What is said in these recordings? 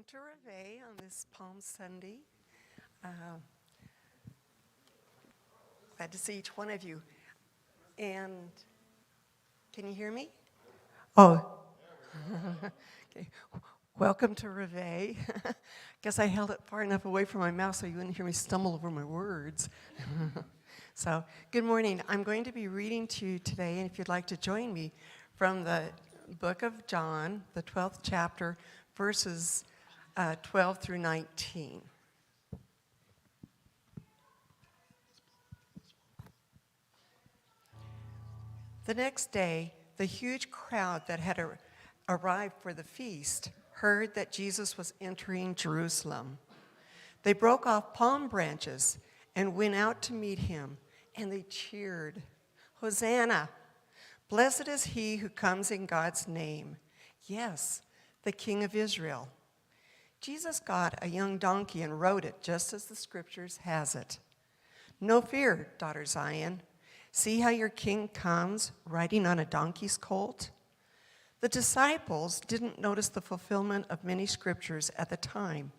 to Reveille on this Palm Sunday. Glad to see each one of you. And can you hear me? Oh, okay. Welcome to Reveille. Guess I held it far enough away from my mouth so you wouldn't hear me stumble over my words. So, good morning. I'm going to be reading to you today, and if you'd like to join me, from the book of John, the 12th chapter, verses 12 through 19. The next day, the huge crowd that had arrived for the feast heard that Jesus was entering Jerusalem. They broke off palm branches and went out to meet him, and they cheered, "Hosanna! Blessed is he who comes in God's name. Yes, the King of Israel." Jesus got a young donkey and rode it, just as the scriptures has it. "No fear, daughter Zion. See how your king comes riding on a donkey's colt?" The disciples didn't notice the fulfillment of many scriptures at the time,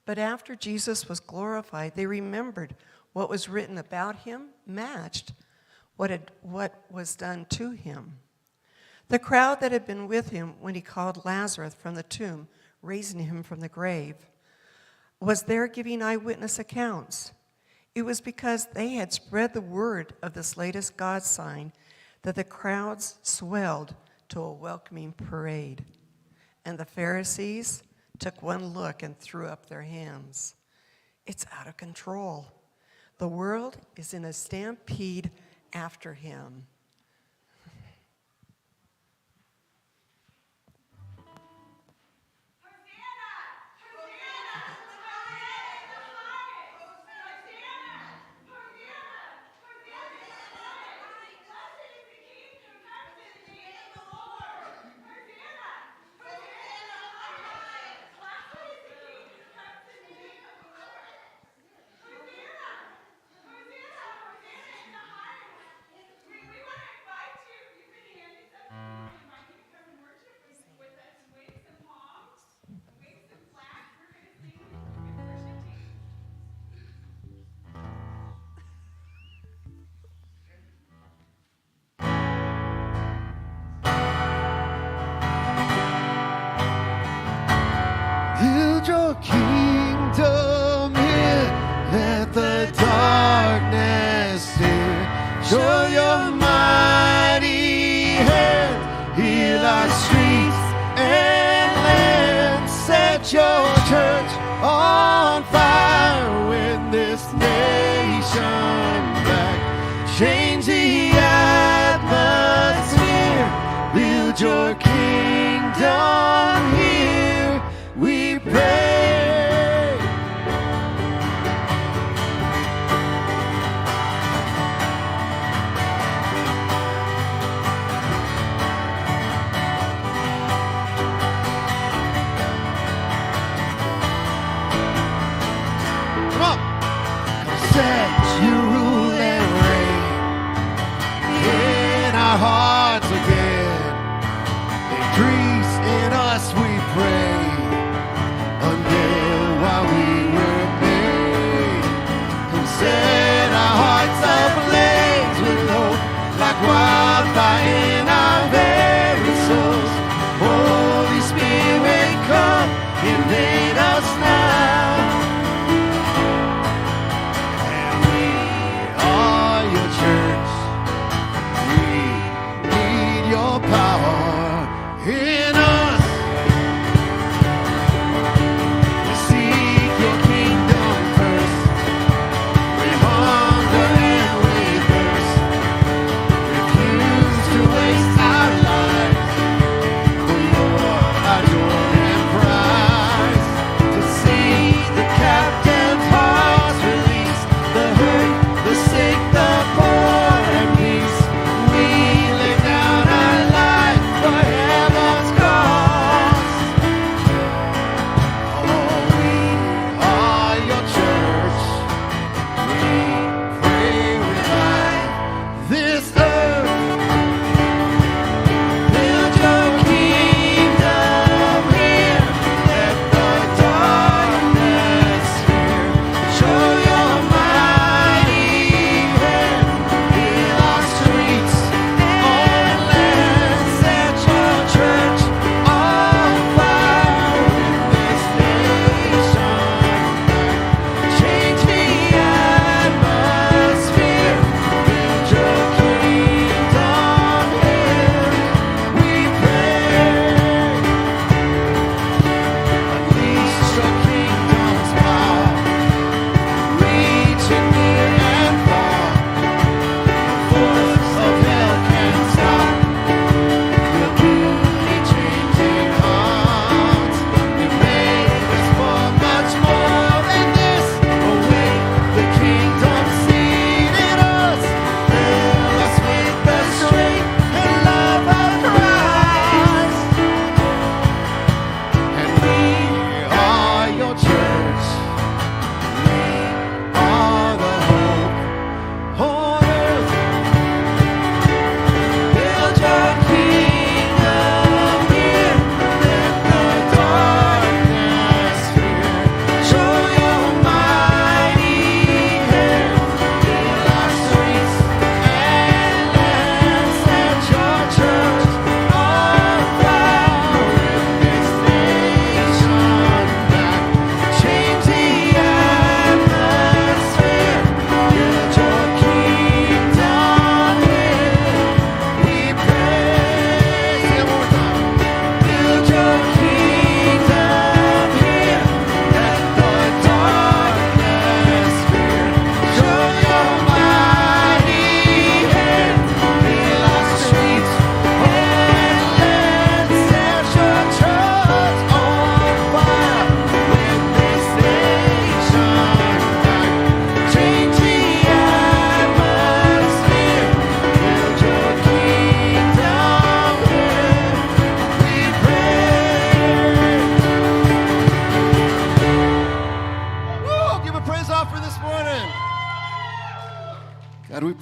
but after Jesus was glorified, they remembered what was written about him matched what was done to him. The crowd that had been with him when he called Lazarus from the tomb, raising him from the grave, was there giving eyewitness accounts. It was because they had spread the word of this latest God sign that the crowds swelled to a welcoming parade. And the Pharisees took one look and threw up their hands. It's out of control. The world is in a stampede after him.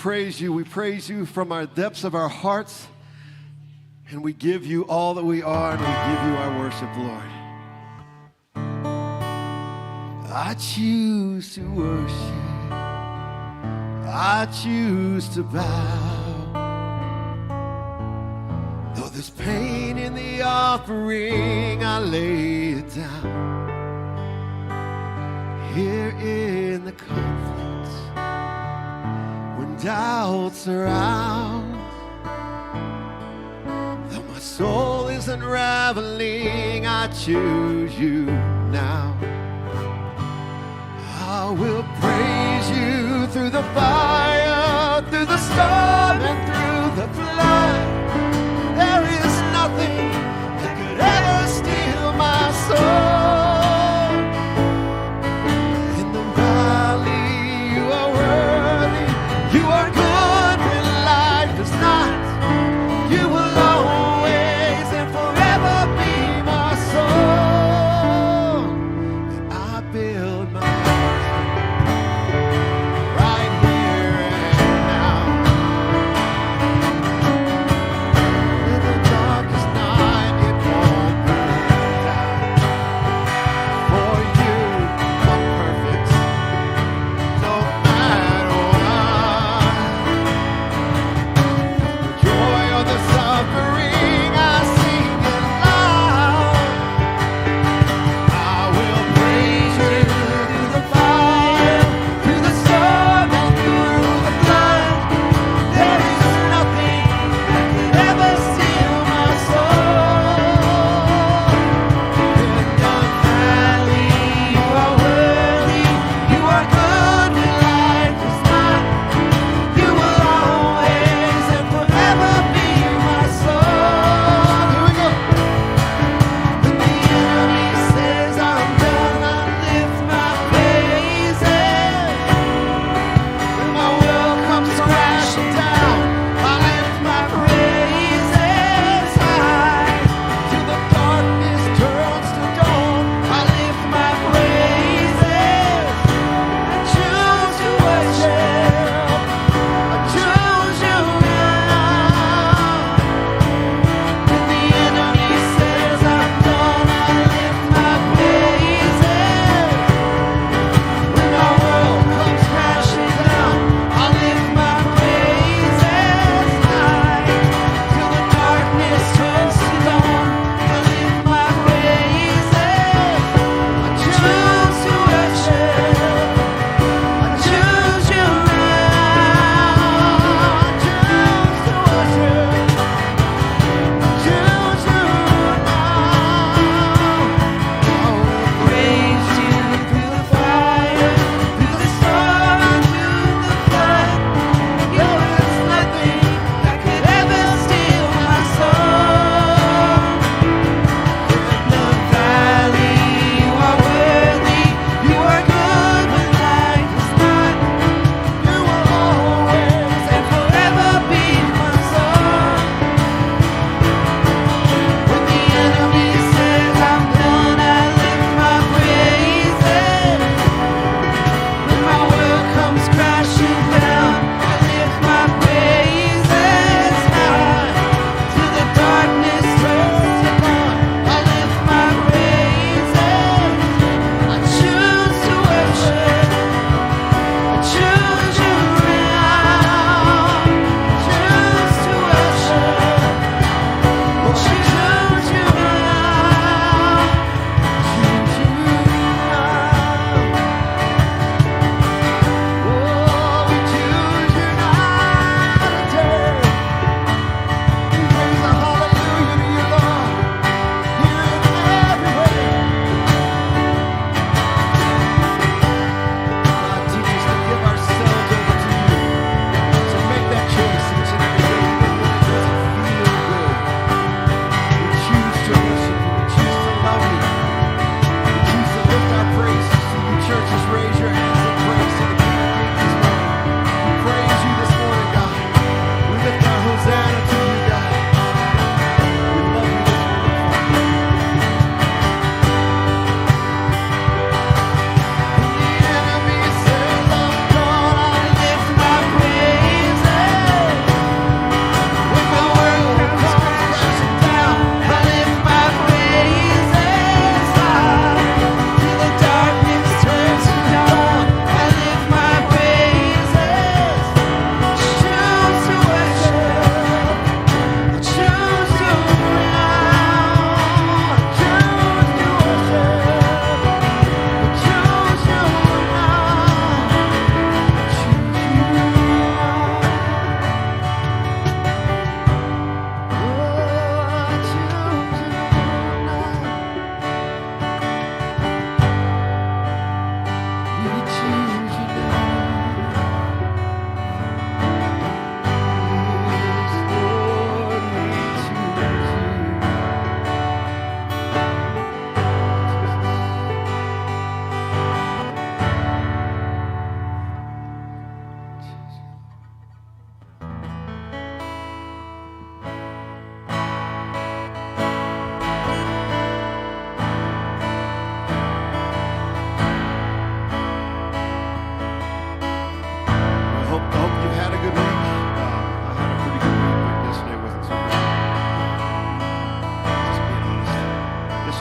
praise you. We praise you from our depths of our hearts. And we give you all that we are, and we give you our worship, Lord. I choose to worship. I choose to bow. Though there's pain in the offering, I lay it down. Here in the conflict, when doubts surround, though my soul is unraveling, I choose you now. I will praise you through the fire, through the storm, and through the flood. There is nothing that could ever steal my soul. In the valley, you are worthy. You are good when life is not. You will always and forever be my soul. And I build my right here and now.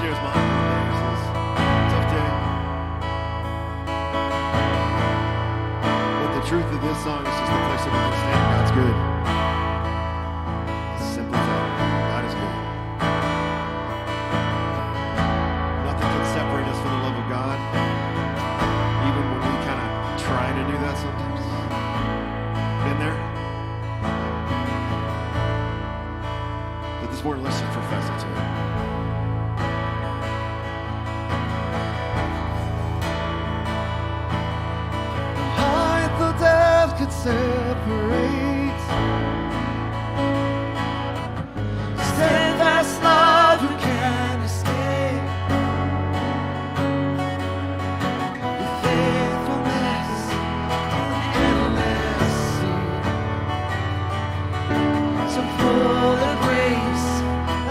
Yesterday was my birthday, so it was a tough day. But the truth of this song is just the place that we can stand. God's good. It's simple as that. God is good. Nothing can separate us from the love of God, even when we kind of try to do that sometimes. Been there? But this morning, let's just profess it to Him. Height or depth could separate. Steadfast love, who can escape? Your faithfulness, an endless sea, so full of grace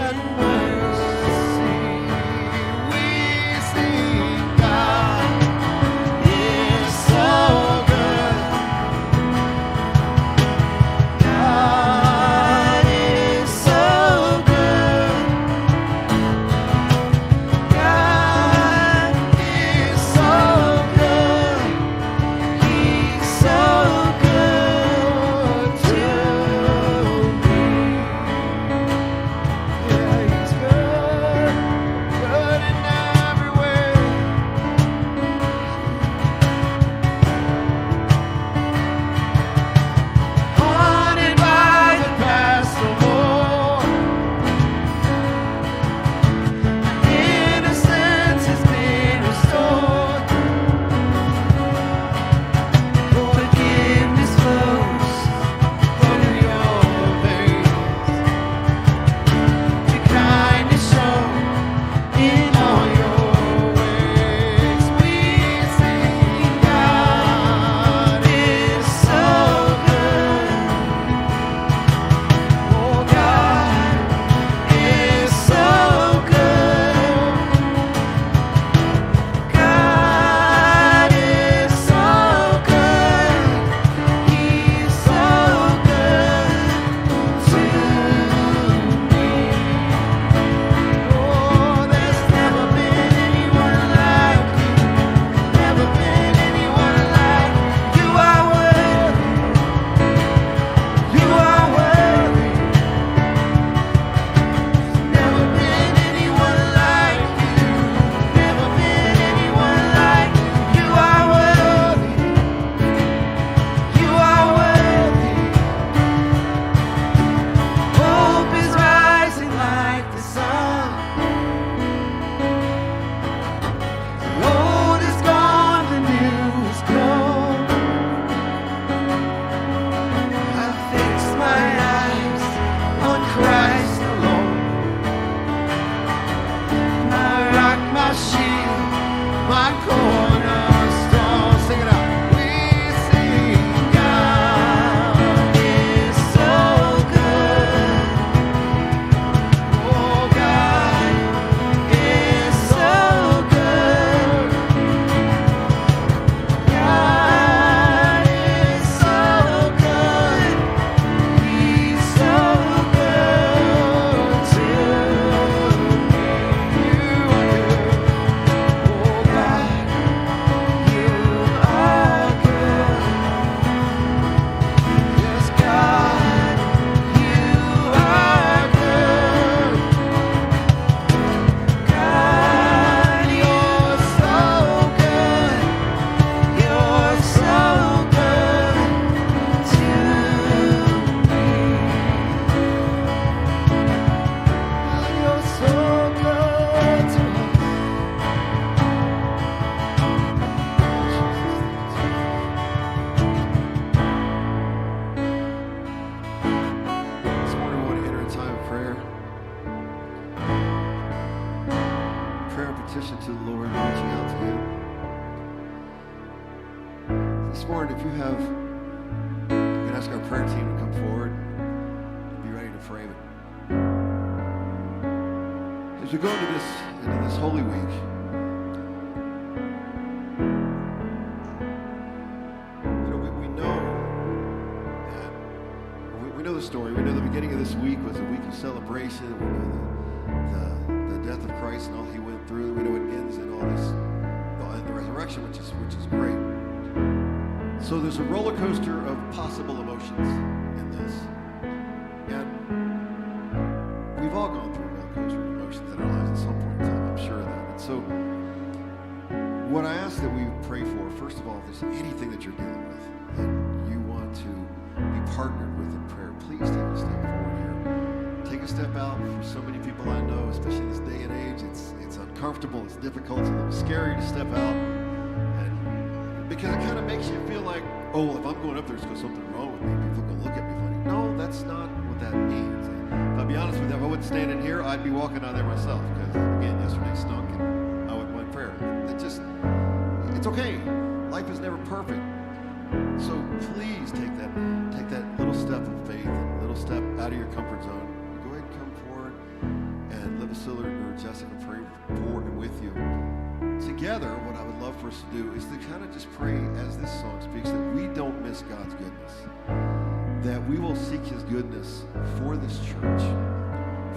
and mercy. We sing, God is so good. God is so good. God is so good. He's so good to me. Yeah, He's good, good in every way. Haunted by the past no more. Innocence has been restored. Forgiveness flows through your veins. Your kindness shown in all your ways. We sing, God is so good. Oh, God is so good. God is so good. He's so good to me. Oh, there's never been anyone like you. Never been anyone like you. You are worthy. You are worthy. Never been anyone like you. Never been anyone like you. You are worthy. You are worthy. Hope is rising like the sun. The old is gone, the new has come. I fix my eyes on Christ alone. My rock, my shield, my cornerstone. Sing it out. We sing, God is so good. Oh, God is so good. God is so good. He's so good to me. You are good. Oh, God, you are good. Yes, God, you are good. God, you're so good. You're so good to me. You're so good to us. This morning we want to enter a time of prayer. Prayer and petition to the Lord, reaching out to Him. This morning, if you have, you can ask our prayer team to come forward and be ready to pray. But as we go into this Holy Week, we know that we know the story. We know the beginning of this week was a week of celebration. We know the death of Christ and all He went through. We know it ends in all this, in the resurrection, which is great. So there's a roller coaster of possible emotions in this, and we've all gone through a roller coaster of emotions in our lives at some point in time. I'm sure of that. And so, what I ask that we pray for, first of all, if there's anything that you're dealing with that you want to be partnered with in prayer, please take a step forward here. Take a step out. For so many people I know, especially this day and age, it's uncomfortable, it's difficult, it's a little scary to step out, and because it kind of makes you feel like, oh, well, if I'm going up there, it's because something wrong with me. People are going to look at me funny. No, that's not what that means. If I'll be honest with you, if I wasn't standing here, I'd be walking out there myself, because again, yesterday stunk and I wouldn't mind prayer. It's okay. Life is never perfect. So please take that little step of faith, a little step out of your comfort zone. Go ahead and come forward, and Liv Sillard or Jessica pray for and with you. Together, what I would love for us to do is to kind of just pray as this song speaks, that we don't miss God's goodness, that we will seek his goodness for this church,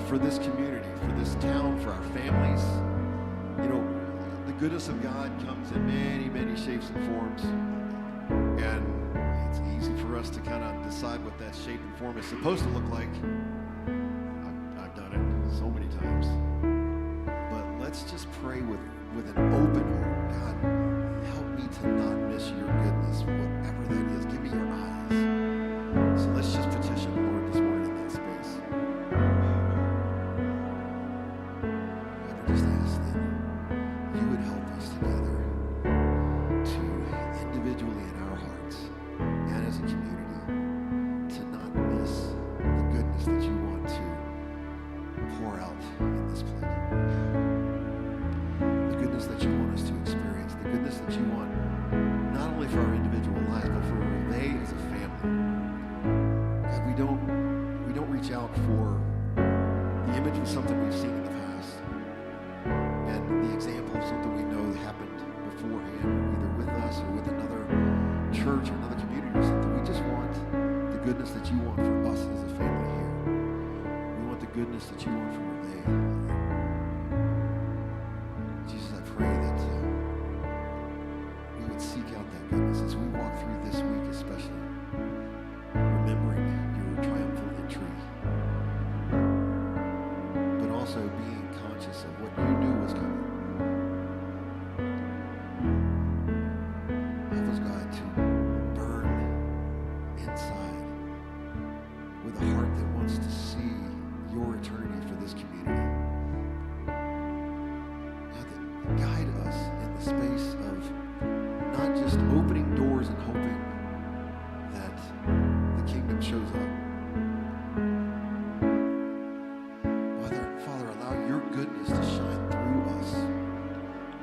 for this community, for this town, for our families. You know, the goodness of God comes in many, many shapes and forms, and it's easy for us to kind of decide what that shape and form is supposed to look like. I've done it so many times. But let's just pray with an open heart. God, help me to not miss your goodness, whatever that is. Give me your eyes. So let's just petition the Lord this morning in that space. God, we just ask that you would help us together to individually in our hearts and as a community to not miss the goodness that you want to pour out in this place. The goodness that you want us to experience, the goodness that you want not only for our individual lives, but for they as a family. God, we don't reach out for the image of something we've seen in the past and the example of something we know that happened beforehand, either with us or with another church or another community or something. We just want the goodness that you want for us as a family here. We want the goodness that you want for they. Jesus, I pray that we would seek out that goodness as we walk through this week, especially remembering your triumphal entry, but also being conscious of what you knew was coming. Help us, God, to burn inside with a heart that wants to see your eternity for this community. God, that guide us in the space of not just opening doors and hoping that the kingdom shows up. Father, allow your goodness to shine through us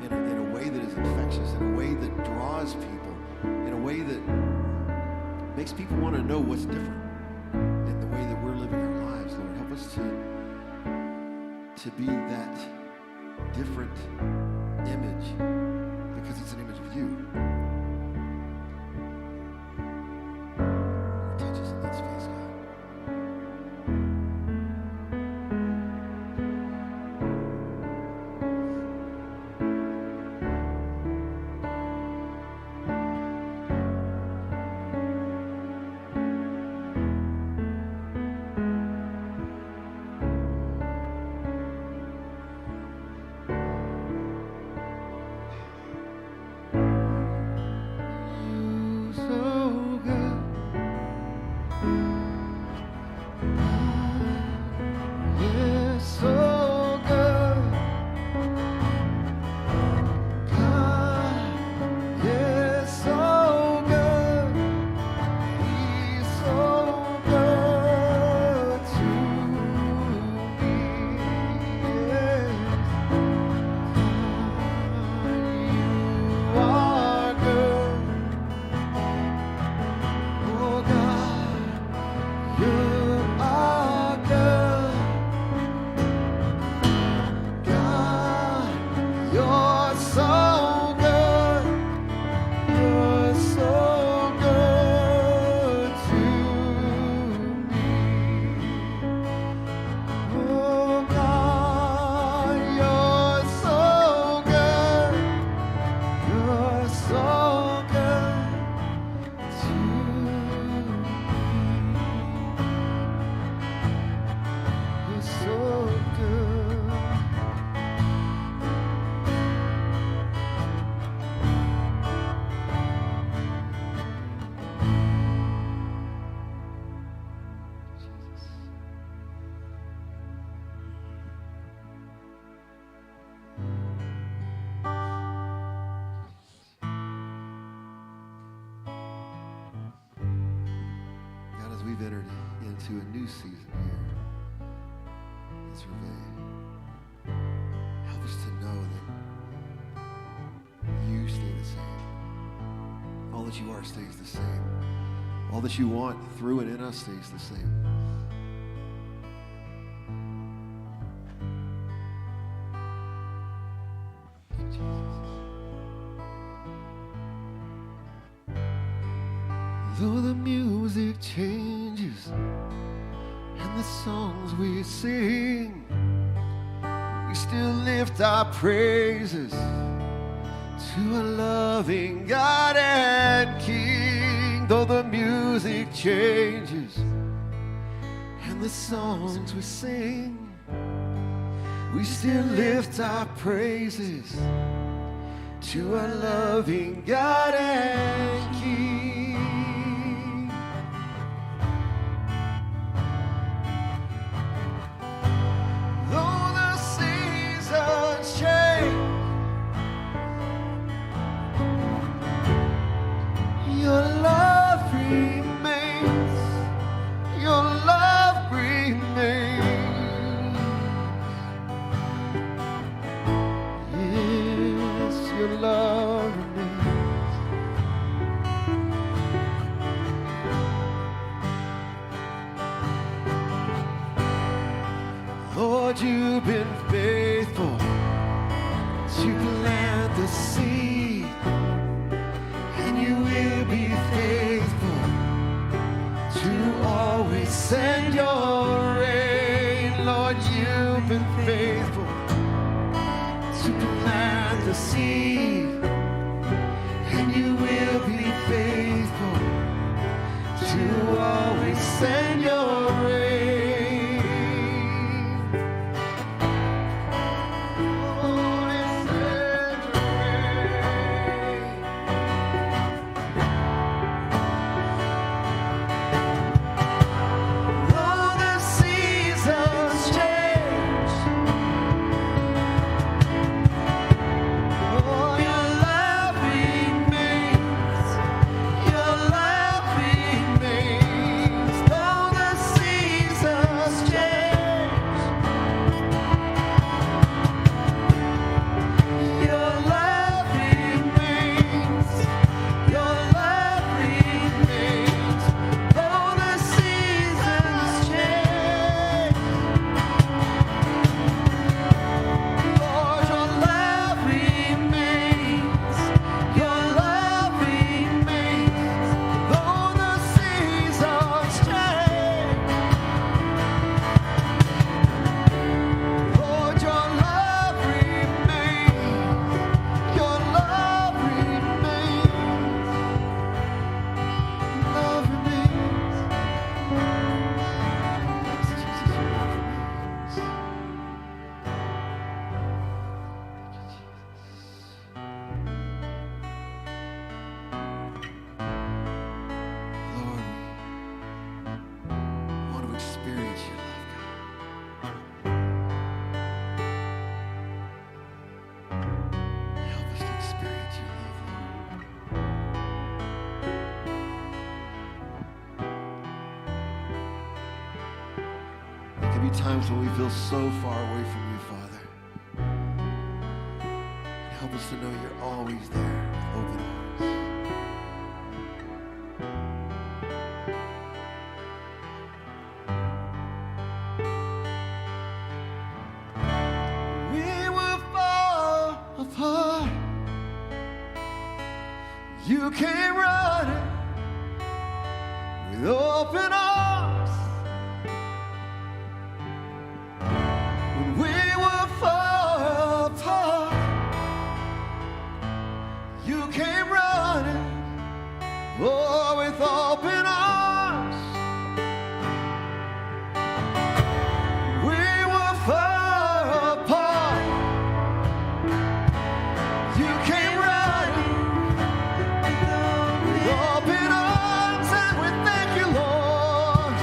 in a way that is infectious, in a way that draws people, in a way that makes people want to know what's different in the way that we're living our lives. Lord, help us to be that different image, because it's an image of you. Touch us in that space, God. So into a new season here at Reveille. Help us to know that you stay the same. All that you are stays the same. All that you want through and in us stays the same. Though the music changes and the songs we sing, we still lift our praises to a loving God and King. Though the music changes and the songs we sing, we still lift our praises to a loving God and King. Though the seasons change, your love remains. Your love remains. Yes, your love remains. Lord, you've been faithful to plant the seed, and you will be faithful to always send your rain. Lord, you've been faithful to plant the seed, and you will be faithful to always send your rain. Always send your rain. Though the seasons change, oh, your love remains. Your love remains. Though the seasons change, your love remains. Your love remains. Though the seasons change, Lord, your love remains. Your love remains. Though the seasons change, Lord, your love remains. Your love remains. Love remains. Yes, Jesus, your love remains. Lord, we want to experience your love, God. Help us to experience your love, Lord. There can be times when we feel so far away from you, Father. Help us to know you're always there with open arms. We will fall apart. You came running with open arms. When we will fall apart, you came running, oh, with open arms. We will fall apart. You came running with open arms, and we thank you, Lord.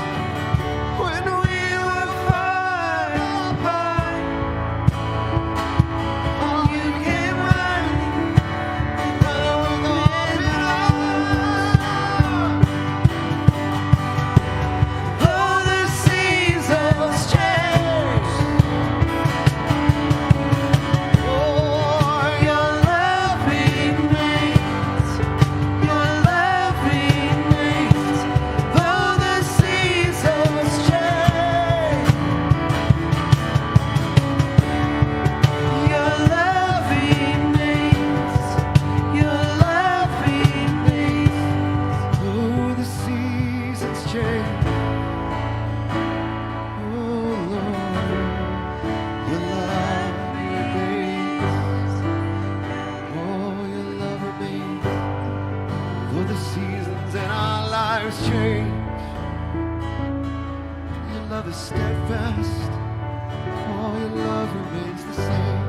is steadfast. Oh, your love remains the same.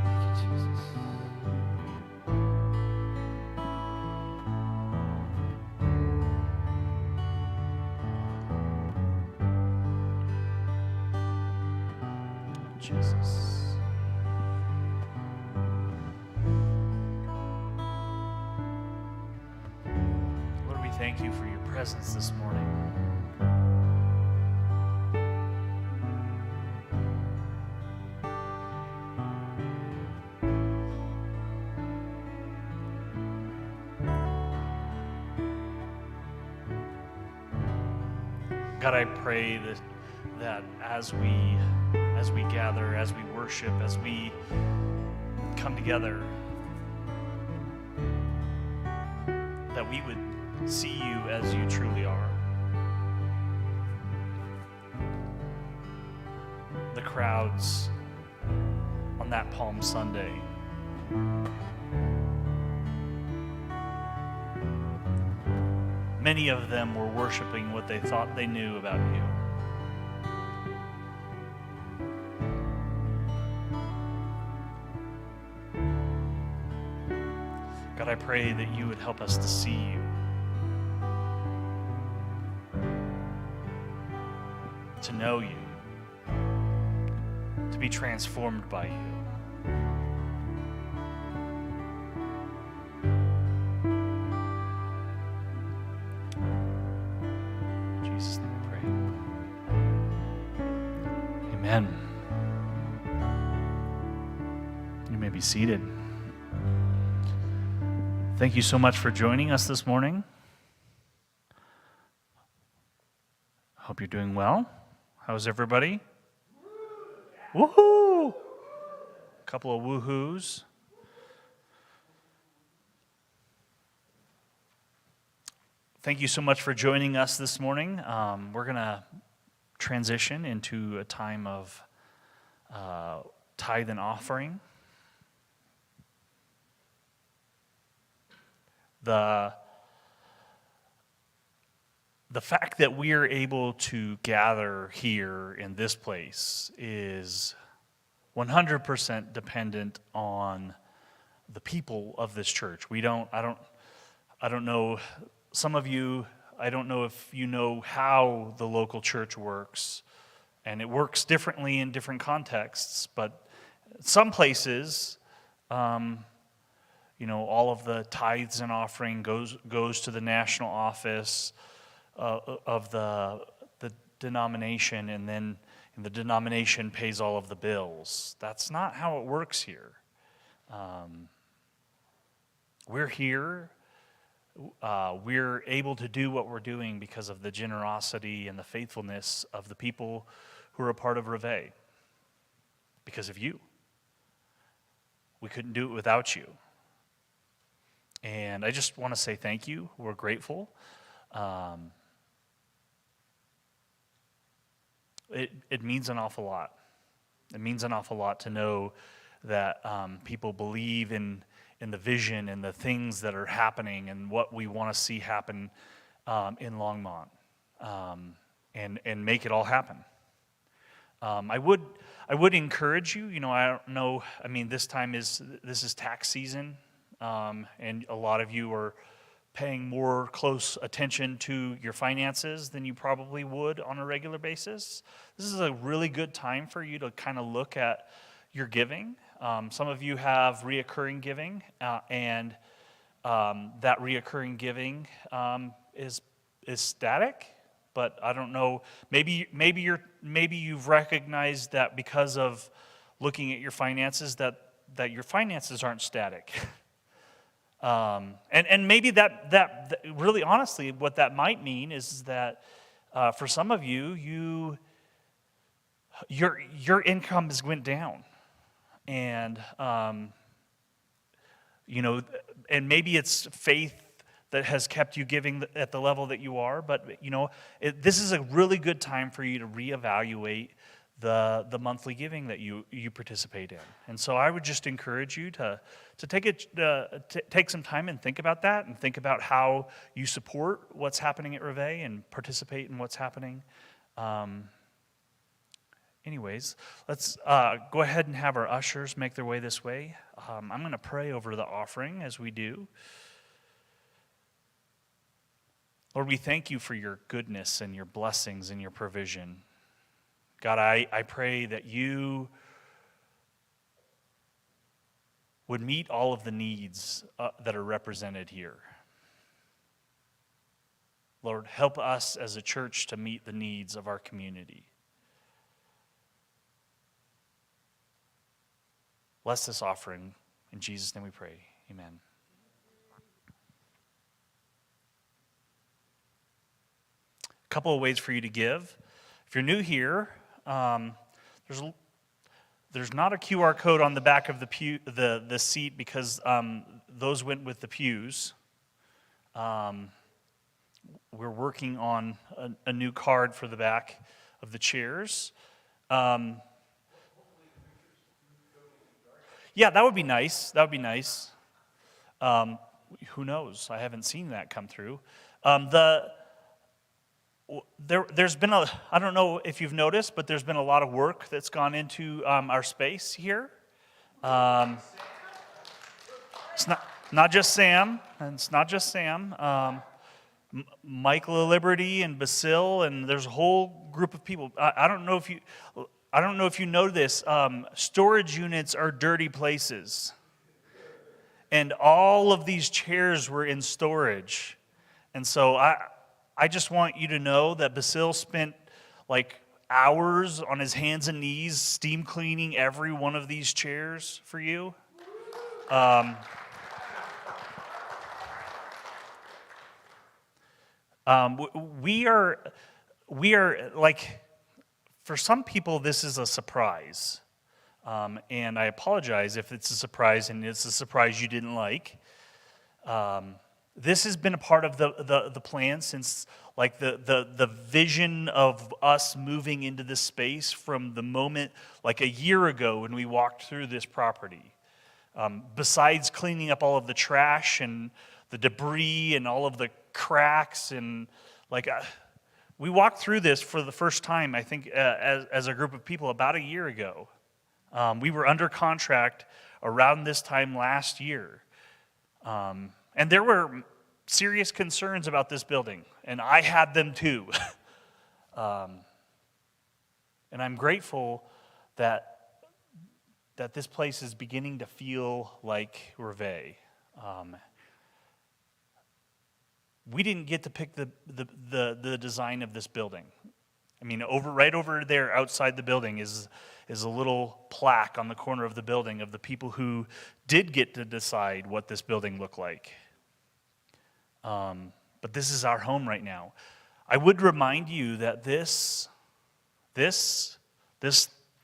Thank you, Jesus. Jesus. Lord, we thank you for your presence this morning. God, I pray that as we gather, as we worship, as we come together, that we would see you as you truly are. The crowds on that Palm Sunday, many of them were worshiping what they thought they knew about you. God, I pray that you would help us to see you. To know you. To be transformed by you. In Jesus' name we pray. Amen. You may be seated. Thank you so much for joining us this morning. Hope you're doing well. How's everybody? Woohoo! A couple of woohoos. Thank you so much for joining us this morning. We're going to transition into a time of tithe and offering. The fact that we are able to gather here in this place is 100% dependent on the people of this church. I don't know, some of you, I don't know if you know how the local church works, and it works differently in different contexts, but some places, all of the tithes and offering goes to the national office of the denomination, and then the denomination pays all of the bills. That's not how it works here. We're here. We're able to do what we're doing because of the generosity and the faithfulness of the people who are a part of Reveille. Because of you. We couldn't do it without you. And I just want to say thank you. We're grateful. It means an awful lot. It means an awful lot to know that people believe in the vision and the things that are happening and what we want to see happen in Longmont, and make it all happen. I would encourage you. I don't know. I mean, this is tax season. And a lot of you are paying more close attention to your finances than you probably would on a regular basis. This is a really good time for you to kind of look at your giving. Some of you have reoccurring giving, and that reoccurring giving is static. But I don't know. Maybe you've recognized that because of looking at your finances that your finances aren't static. And maybe that really honestly what that might mean is that for some of you your income has went down, and and maybe it's faith that has kept you giving at the level that you are, but this is a really good time for you to reevaluate the monthly giving that you participate in. And so I would just encourage you to take some time and think about that, and think about how you support what's happening at Reveille and participate in what's happening. Anyways, let's go ahead and have our ushers make their way this way. I'm going to pray over the offering as we do. Lord, we thank you for your goodness and your blessings and your provision. God, I pray that you would meet all of the needs that are represented here. Lord, help us as a church to meet the needs of our community. Bless this offering. In Jesus' name we pray. Amen. A couple of ways for you to give. If you're new here, there's not a QR code on the back of the seat, because those went with the pews. We're working on a new card for the back of the chairs. Yeah, that would be nice. That would be nice. Who knows? I haven't seen that come through. There's been I don't know if you've noticed, but there's been a lot of work that's gone into our space here. It's not just Sam, and it's not just Sam. Michael Liberty and Basil, and there's a whole group of people. I don't know if you know this. Storage units are dirty places, and all of these chairs were in storage, and so I just want you to know that Basil spent like hours on his hands and knees steam cleaning every one of these chairs for you. We are like, for some people this is a surprise, and I apologize if it's a surprise and it's a surprise you didn't like. This has been a part of the plan since like the vision of us moving into this space from the moment like a year ago when we walked through this property. Besides cleaning up all of the trash and the debris and all of the cracks, and like we walked through this for the first time, I think, as a group of people about a year ago. We were under contract around this time last year. And there were serious concerns about this building, and I had them too. And I'm grateful that this place is beginning to feel like Reveille. We didn't get to pick the design of this building. I mean, right over there outside the building is a little plaque on the corner of the building of the people who did get to decide what this building looked like. But this is our home right now. I would remind you that this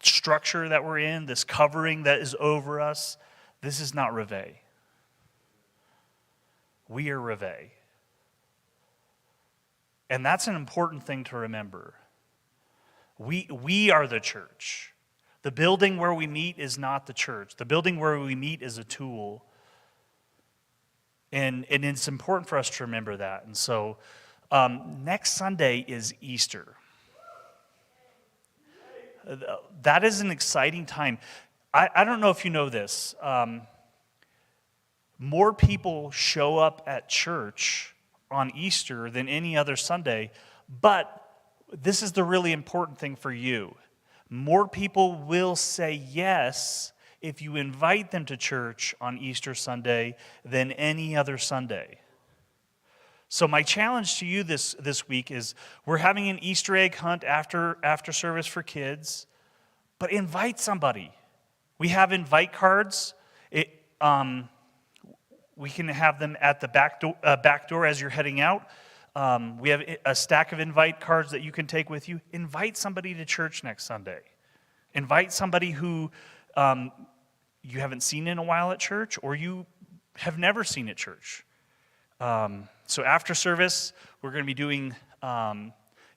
structure that we're in, this covering that is over us, this is not Reveille. We are Reveille. And that's an important thing to remember. We are the church. The building where we meet is not the church. The building where we meet is a tool. And it's important for us to remember that. And so next Sunday is Easter. That is an exciting time. I don't know if you know this. More people show up at church on Easter than any other Sunday, but this is the really important thing for you. More people will say yes if you invite them to church on Easter Sunday than any other Sunday. So my challenge to you this week is, we're having an Easter egg hunt after service for kids, but invite somebody. We have invite cards. We can have them at the back door as you're heading out. We have a stack of invite cards that you can take with you. Invite somebody to church next Sunday. Invite somebody who you haven't seen in a while at church, or you have never seen at church. So after service, we're going to be doing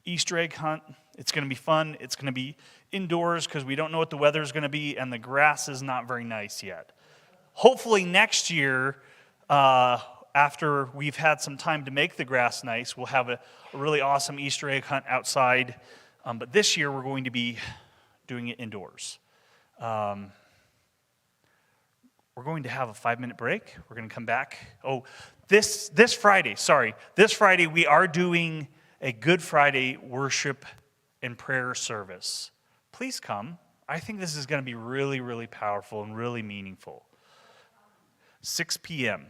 Easter egg hunt It's going to be fun. It's going to be indoors because we don't know what the weather is going to be, and the grass is not very nice yet. Hopefully next year, after we've had some time to make the grass nice, we'll have a really awesome Easter egg hunt outside. But this year, we're going to be doing it indoors. We're going to have a 5-minute break. We're going to come back. Oh, this Friday, we are doing a Good Friday worship and prayer service. Please come. I think this is going to be really, really powerful and really meaningful. 6 p.m.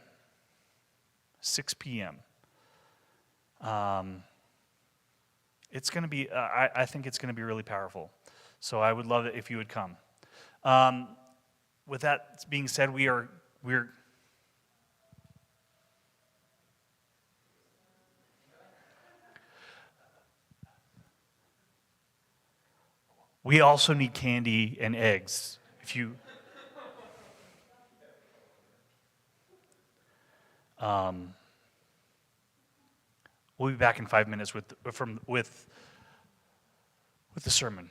6 p.m. It's going to be, I think it's going to be really powerful. So I would love it if you would come. With that being said, we also need candy and eggs. If you, we'll be back in 5 minutes with the sermon.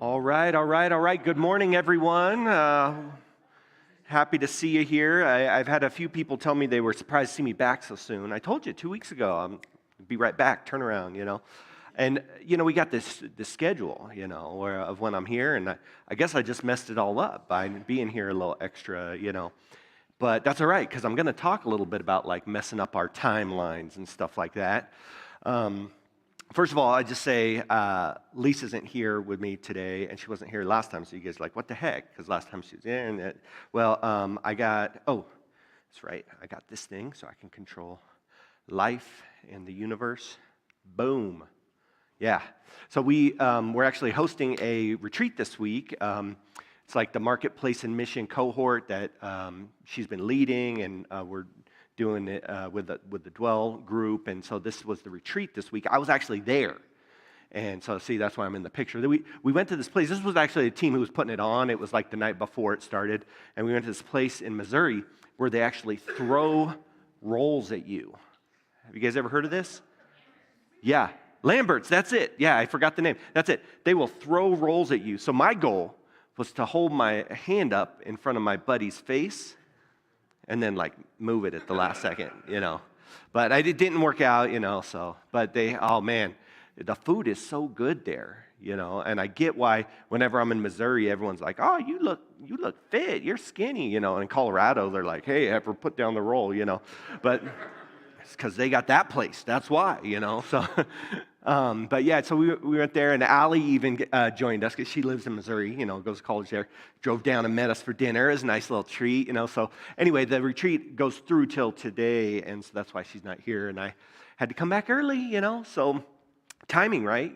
All right. Good morning, everyone. Happy to see you here. I've had a few people tell me they were surprised to see me back so soon. I told you 2 weeks ago, I'll be right back, turn around, And, we got this schedule, of when I'm here, and I guess I just messed it all up by being here a little extra, But that's all right, because I'm going to talk a little bit about, messing up our timelines and stuff like that. First of all, I just say Lisa isn't here with me today, and she wasn't here last time, so you guys are like, what the heck? Because last time she was there. And that's right, I got this thing so I can control life and the universe. Boom. Yeah. So we're actually hosting a retreat this week. It's like the Marketplace and Mission cohort that she's been leading, and we're doing it with the Dwell group, and so this was the retreat this week. I was actually there, and so see, that's why I'm in the picture. We went to this place. This was actually a team who was putting it on. It was like the night before it started, and we went to this place in Missouri where they actually throw rolls at you. Have you guys ever heard of this? Yeah, Lambert's, that's it. Yeah, I forgot the name. That's it. They will throw rolls at you. So my goal was to hold my hand up in front of my buddy's face and then move it at the last second, But it didn't work out, but the food is so good there, and I get why whenever I'm in Missouri, everyone's like, oh, you look fit, you're skinny, and in Colorado, they're like, hey, ever put down the roll, But it's because they got that place, that's why, so... But yeah, so we went there, and Allie even joined us because she lives in Missouri, goes to college there, drove down and met us for dinner. It was a nice little treat, So anyway, the retreat goes through till today, and so that's why she's not here, and I had to come back early, So timing, right?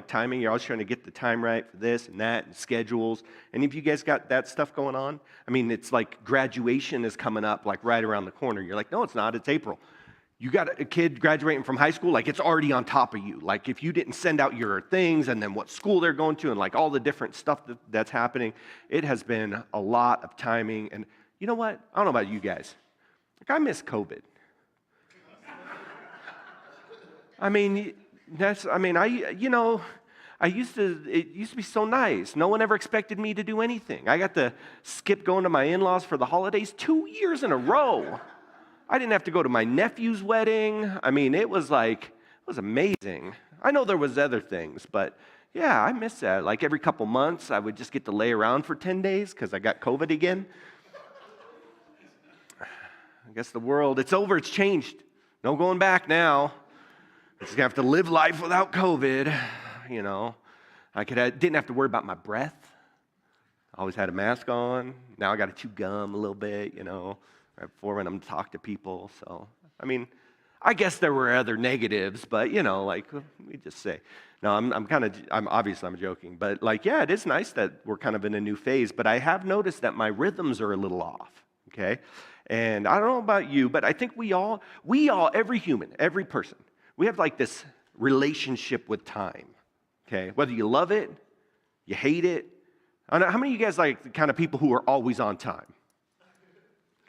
Timing, you're always trying to get the time right for this and that and schedules. Any of you guys got that stuff going on? I mean, it's like graduation is coming up right around the corner. You're like, no, it's not, it's April. You got a kid graduating from high school, it's already on top of you. If you didn't send out your things and then what school they're going to and all the different stuff that's happening, it has been a lot of timing. And you know what? I don't know about you guys. I miss COVID. It used to be so nice. No one ever expected me to do anything. I got to skip going to my in-laws for the holidays 2 years in a row. I didn't have to go to my nephew's wedding. It was amazing. I know there was other things, but yeah, I miss that. Every couple months, I would just get to lay around for 10 days because I got COVID again. I guess the world, it's over, it's changed. No going back now. I'm just going to have to live life without COVID, didn't have to worry about my breath. I always had a mask on. Now I got to chew gum a little bit, right before when I'm to talk to people. So, I guess there were other negatives, but, we just say. No, I'm obviously I'm joking, but it is nice that we're kind of in a new phase, but I have noticed that my rhythms are a little off, okay? And I don't know about you, but I think we all, every human, every person, we have this relationship with time, okay? Whether you love it, you hate it. I don't know, how many of you guys the kind of people who are always on time?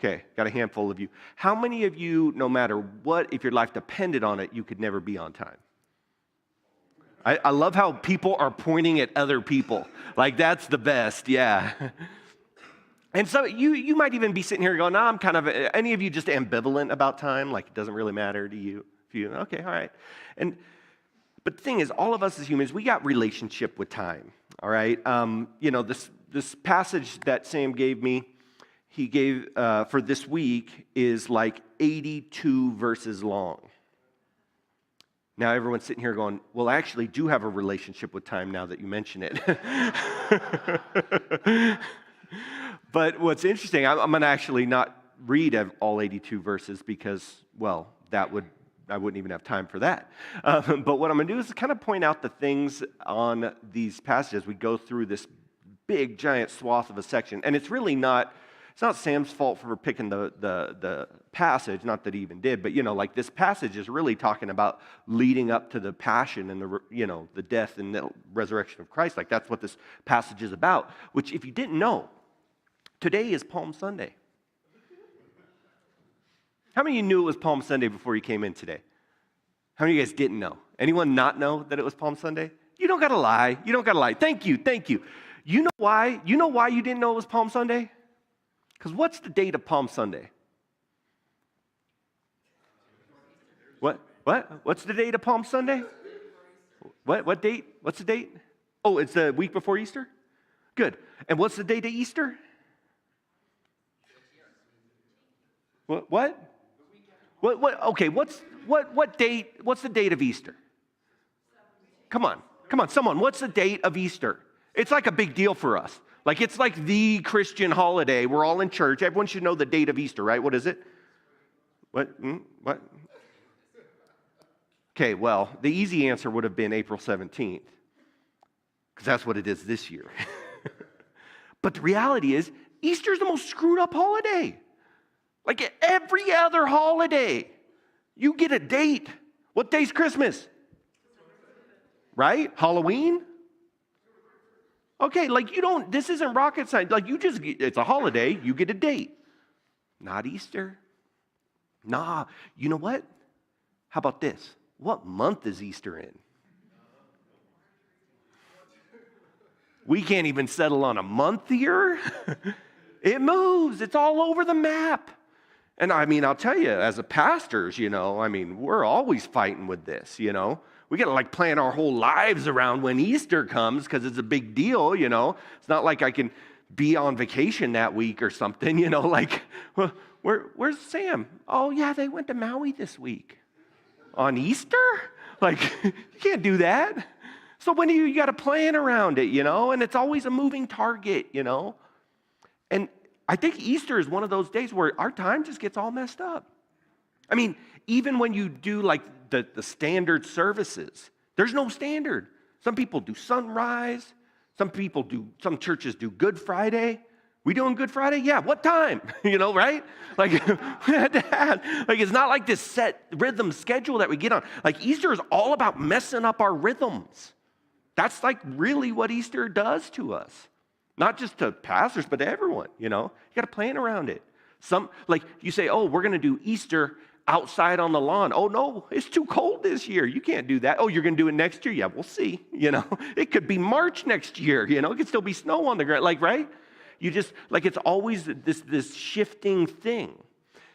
Okay, got a handful of you. How many of you, no matter what, if your life depended on it, you could never be on time? I love how people are pointing at other people. That's the best, yeah. And so you might even be sitting here going, no, I'm kind of, any of you just ambivalent about time? It doesn't really matter to you? Okay, all right. But the thing is, all of us as humans, we got relationship with time, all right? This passage that Sam gave me, he gave for this week is 82 verses long. Now everyone's sitting here going, well, I actually do have a relationship with time now that you mention it. But what's interesting, I'm going to actually not read all 82 verses because, well, I wouldn't even have time for that. But what I'm going to do is kind of point out the things on these passages. We go through this big, giant swath of a section, and it's really not Sam's fault for picking the passage, not that he even did, but, this passage is really talking about leading up to the passion and the death and the resurrection of Christ. That's what this passage is about, which if you didn't know, today is Palm Sunday. How many of you knew it was Palm Sunday before you came in today? How many of you guys didn't know? Anyone not know that it was Palm Sunday? You don't got to lie. You don't got to lie. Thank you. You know why? You know why you didn't know it was Palm Sunday? Because what's the date of Palm Sunday? What? What's the date of Palm Sunday? What date? What's the date? Oh, it's the week before Easter? Good. And what's the date of Easter? What? Okay, what date? What's the date of Easter? Come on, someone. What's the date of Easter? It's like a big deal for us. Like it's like the Christian holiday. We're all in church. Everyone should know the date of Easter, right? What is it? What? Okay, well, the easy answer would have been April 17th, because that's what it is this year. But the reality is, Easter's the most screwed up holiday. Like every other holiday, you get a date. What day's Christmas? Right? Halloween? Okay, like this isn't rocket science. Like it's a holiday, you get a date. Not Easter. Nah, you know what? How about this? What month is Easter in? We can't even settle on a month here. It moves. It's all over the map. And I mean, I'll tell you, as a pastors, we're always fighting with this, We got to like plan our whole lives around when Easter comes because it's a big deal, It's not like I can be on vacation that week or something, like, well, where's Sam? Oh, yeah, they went to Maui this week. On Easter? Like, you can't do that. So when you got to plan around it, and it's always a moving target, And I think Easter is one of those days where our time just gets all messed up. I mean, even when you do like the standard services, there's no standard. Some people do sunrise. Some churches do Good Friday. We doing Good Friday? Yeah, what time? Right? Like, it's not like this set rhythm schedule that we get on. Like, Easter is all about messing up our rhythms. That's like really what Easter does to us. Not just to pastors, but to everyone, You got to plan around it. Like you say, oh, we're going to do Easter outside on the lawn. Oh, no, it's too cold this year. You can't do that. Oh, you're going to do it next year? Yeah, we'll see. It could be March next year. It could still be snow on the ground. Like, right? You just, like, it's always this shifting thing.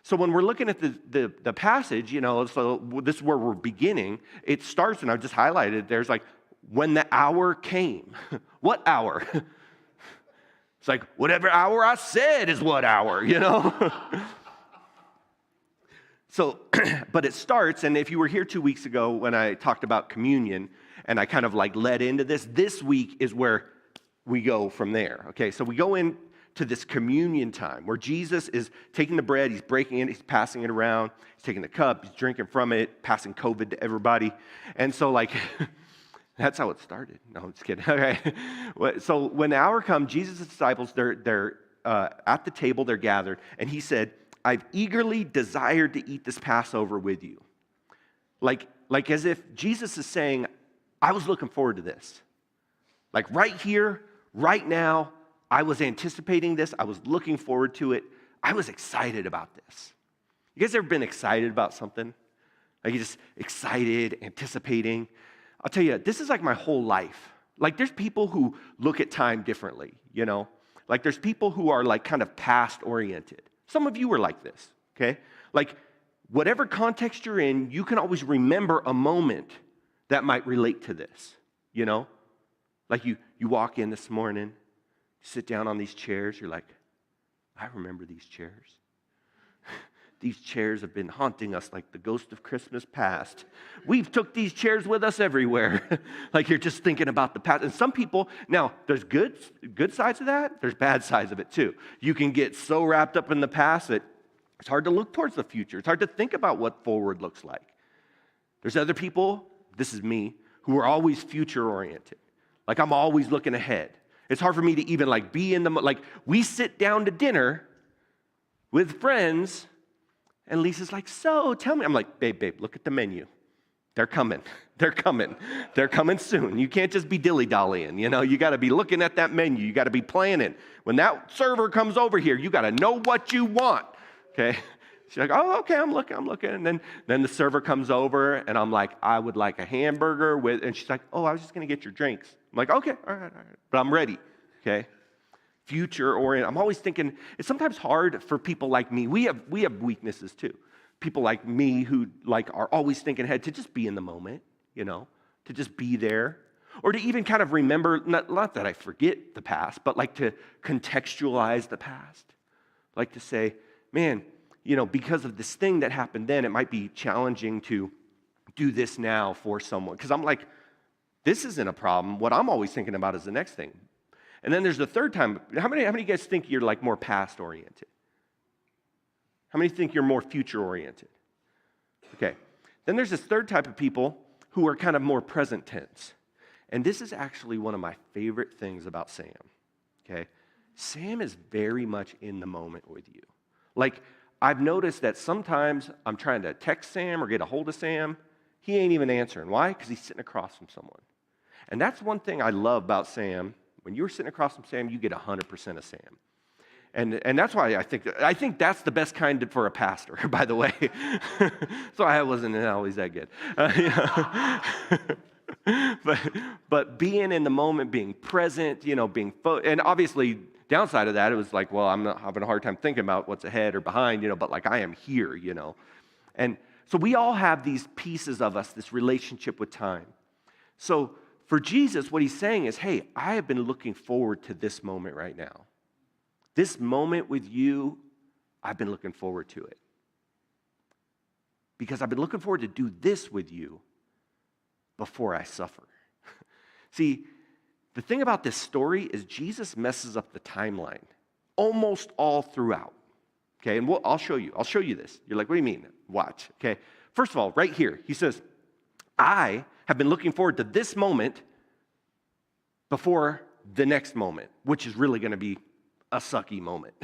So when we're looking at the passage, so this is where we're beginning. It starts, and I've just highlighted, there's like, when the hour came. What hour? It's like, whatever hour I said is what hour, So, but it starts, and if you were here 2 weeks ago when I talked about communion, and I kind of like led into this week is where we go from there, okay? So we go into this communion time where Jesus is taking the bread, he's breaking it, he's passing it around, he's taking the cup, he's drinking from it, passing COVID to everybody. And so like, that's how it started. No, I'm just kidding. Okay. So when the hour comes, Jesus' disciples, they're at the table, they're gathered, and he said, I've eagerly desired to eat this Passover with you. Like as if Jesus is saying, I was looking forward to this. Like right here, right now, I was anticipating this. I was looking forward to it. I was excited about this. You guys ever been excited about something? Like you're just excited, anticipating. I'll tell you, this is like my whole life. Like there's people who look at time differently, Like there's people who are like kind of past oriented. Some of you are like this, okay? Like whatever context you're in, you can always remember a moment that might relate to this, Like you walk in this morning, sit down on these chairs, you're like, I remember these chairs. These chairs have been haunting us like the ghost of Christmas past. We've took these chairs with us everywhere. Like you're just thinking about the past. And some people, now there's good sides of that. There's bad sides of it too. You can get so wrapped up in the past that it's hard to look towards the future. It's hard to think about what forward looks like. There's other people, this is me, who are always future oriented. Like I'm always looking ahead. It's hard for me to even like be in the, like we sit down to dinner with friends and Lisa's like, so tell me. I'm like, babe, look at the menu. They're coming. They're coming soon. You can't just be dilly-dallying, You got to be looking at that menu. You got to be planning. When that server comes over here, you got to know what you want, okay? She's like, oh, okay, I'm looking. And then the server comes over, and I'm like, I would like a hamburger with, and she's like, oh, I was just going to get your drinks. I'm like, okay, all right. But I'm ready, okay? Future-oriented. I'm always thinking, it's sometimes hard for people like me. We have weaknesses too. People like me who like are always thinking ahead, to just be in the moment, to just be there. Or to even kind of remember, not that I forget the past, but like to contextualize the past. Like to say, man, because of this thing that happened then, it might be challenging to do this now for someone. Because I'm like, this isn't a problem. What I'm always thinking about is the next thing. And then there's the third time. How many of you guys think you're like more past-oriented? How many think you're more future-oriented? Okay. Then there's this third type of people who are kind of more present tense. And this is actually one of my favorite things about Sam, okay? Sam is very much in the moment with you. Like, I've noticed that sometimes I'm trying to text Sam or get a hold of Sam. He ain't even answering. Why? Because he's sitting across from someone. And that's one thing I love about Sam. When you're sitting across from Sam, you get 100% of Sam. And that's why I think that's the best kind for a pastor, by the way. So I wasn't always that good. But being in the moment, being present, and obviously downside of that, it was like, well, I'm not having a hard time thinking about what's ahead or behind, but like I am here, And so we all have these pieces of us, this relationship with time. So for Jesus, what he's saying is, hey, I have been looking forward to this moment right now. This moment with you, I've been looking forward to it. Because I've been looking forward to do this with you before I suffer. See, the thing about this story is Jesus messes up the timeline almost all throughout. Okay, and I'll show you. I'll show you this. You're like, what do you mean? Watch. Okay, first of all, right here, he says, I have been looking forward to this moment before the next moment, which is really going to be a sucky moment,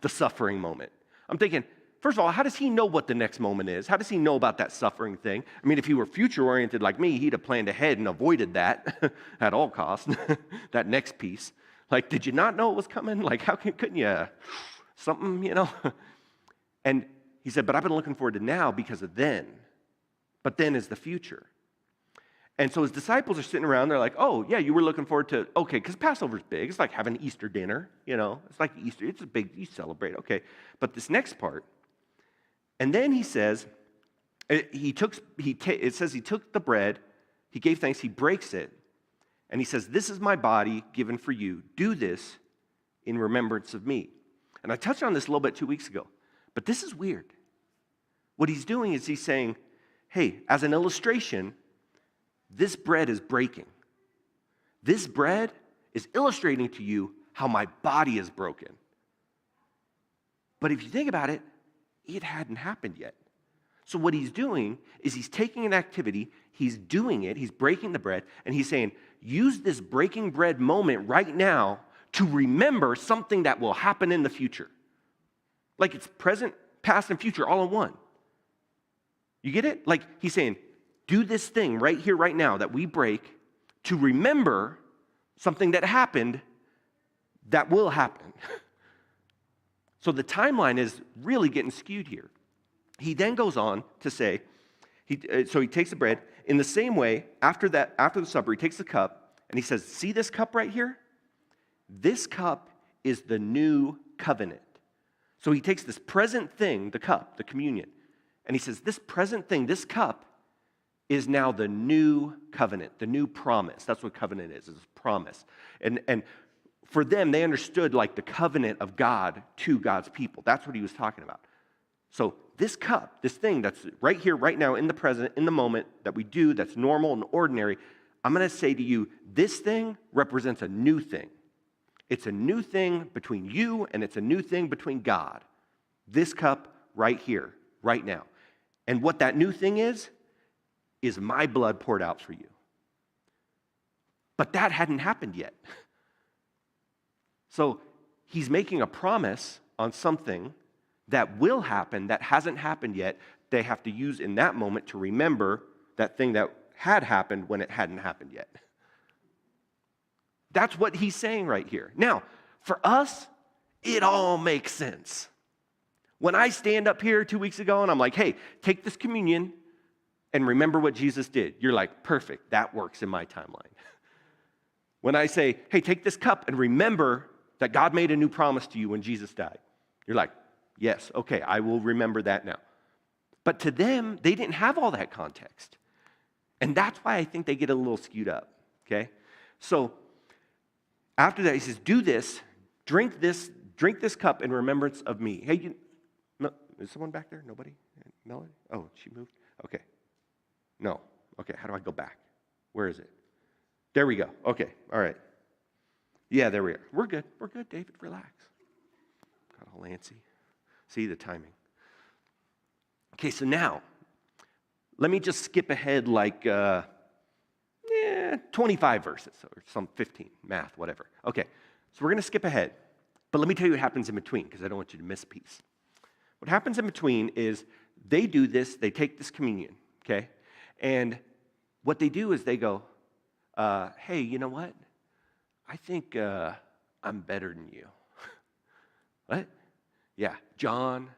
the suffering moment. I'm thinking, first of all, how does he know what the next moment is? How does he know about that suffering thing? I mean, if he were future-oriented like me, he'd have planned ahead and avoided that at all costs, that next piece. Like, did you not know it was coming? Like, how couldn't you? Something, And he said, but I've been looking forward to now because of then. But then is the future. And so his disciples are sitting around, they're like, oh, yeah, you were looking forward to, okay, because Passover's big. It's like having Easter dinner, It's like Easter. It's a big, you celebrate, okay. But this next part, and then he says, it says he took the bread, he gave thanks, he breaks it, and he says, this is my body given for you. Do this in remembrance of me. And I touched on this a little bit 2 weeks ago, but this is weird. What he's doing is he's saying, hey, as an illustration, this bread is breaking. This bread is illustrating to you how my body is broken. But if you think about it, it hadn't happened yet. So what he's doing is he's taking an activity, he's doing it, he's breaking the bread, and he's saying, use this breaking bread moment right now to remember something that will happen in the future. Like it's present, past, and future all in one. You get it? Like he's saying, do this thing right here, right now that we break to remember something that happened that will happen. So the timeline is really getting skewed here. He then goes on to say, so he takes the bread. In the same way, after the supper, he takes the cup and he says, see this cup right here? This cup is the new covenant. So he takes this present thing, the cup, the communion, and he says, this present thing, this cup, is now the new covenant, the new promise. That's what covenant is promise. And for them, they understood like the covenant of God to God's people. That's what he was talking about. So this cup, this thing that's right here, right now, in the present, in the moment that we do, that's normal and ordinary, I'm going to say to you, this thing represents a new thing. It's a new thing between you and it's a new thing between God. This cup right here, right now. And what that new thing is my blood poured out for you. But that hadn't happened yet. So he's making a promise on something that will happen, that hasn't happened yet. They have to use in that moment to remember that thing that had happened when it hadn't happened yet. That's what he's saying right here. Now, for us, it all makes sense. When I stand up here 2 weeks ago and I'm like, hey, take this communion and remember what Jesus did, you're like, perfect, that works in my timeline. When I say, hey, take this cup and remember that God made a new promise to you when Jesus died, you're like, yes, okay, I will remember that now. But to them, they didn't have all that context. And that's why I think they get a little skewed up, okay? So after that, he says, do this, drink this cup in remembrance of me. Hey, is someone back there? Nobody? Melody? Oh, she moved? Okay. No. Okay, how do I go back? Where is it? There we go. Okay, all right. Yeah, there we are. We're good, David, relax. Got all antsy. See the timing. Okay, so now, let me just skip ahead like 25 verses or some 15, math, whatever. Okay, so we're going to skip ahead. But let me tell you what happens in between because I don't want you to miss a piece. What happens in between is they do this, they take this communion, okay? And what they do is they go, hey, you know what? I think I'm better than you. What? Yeah, John,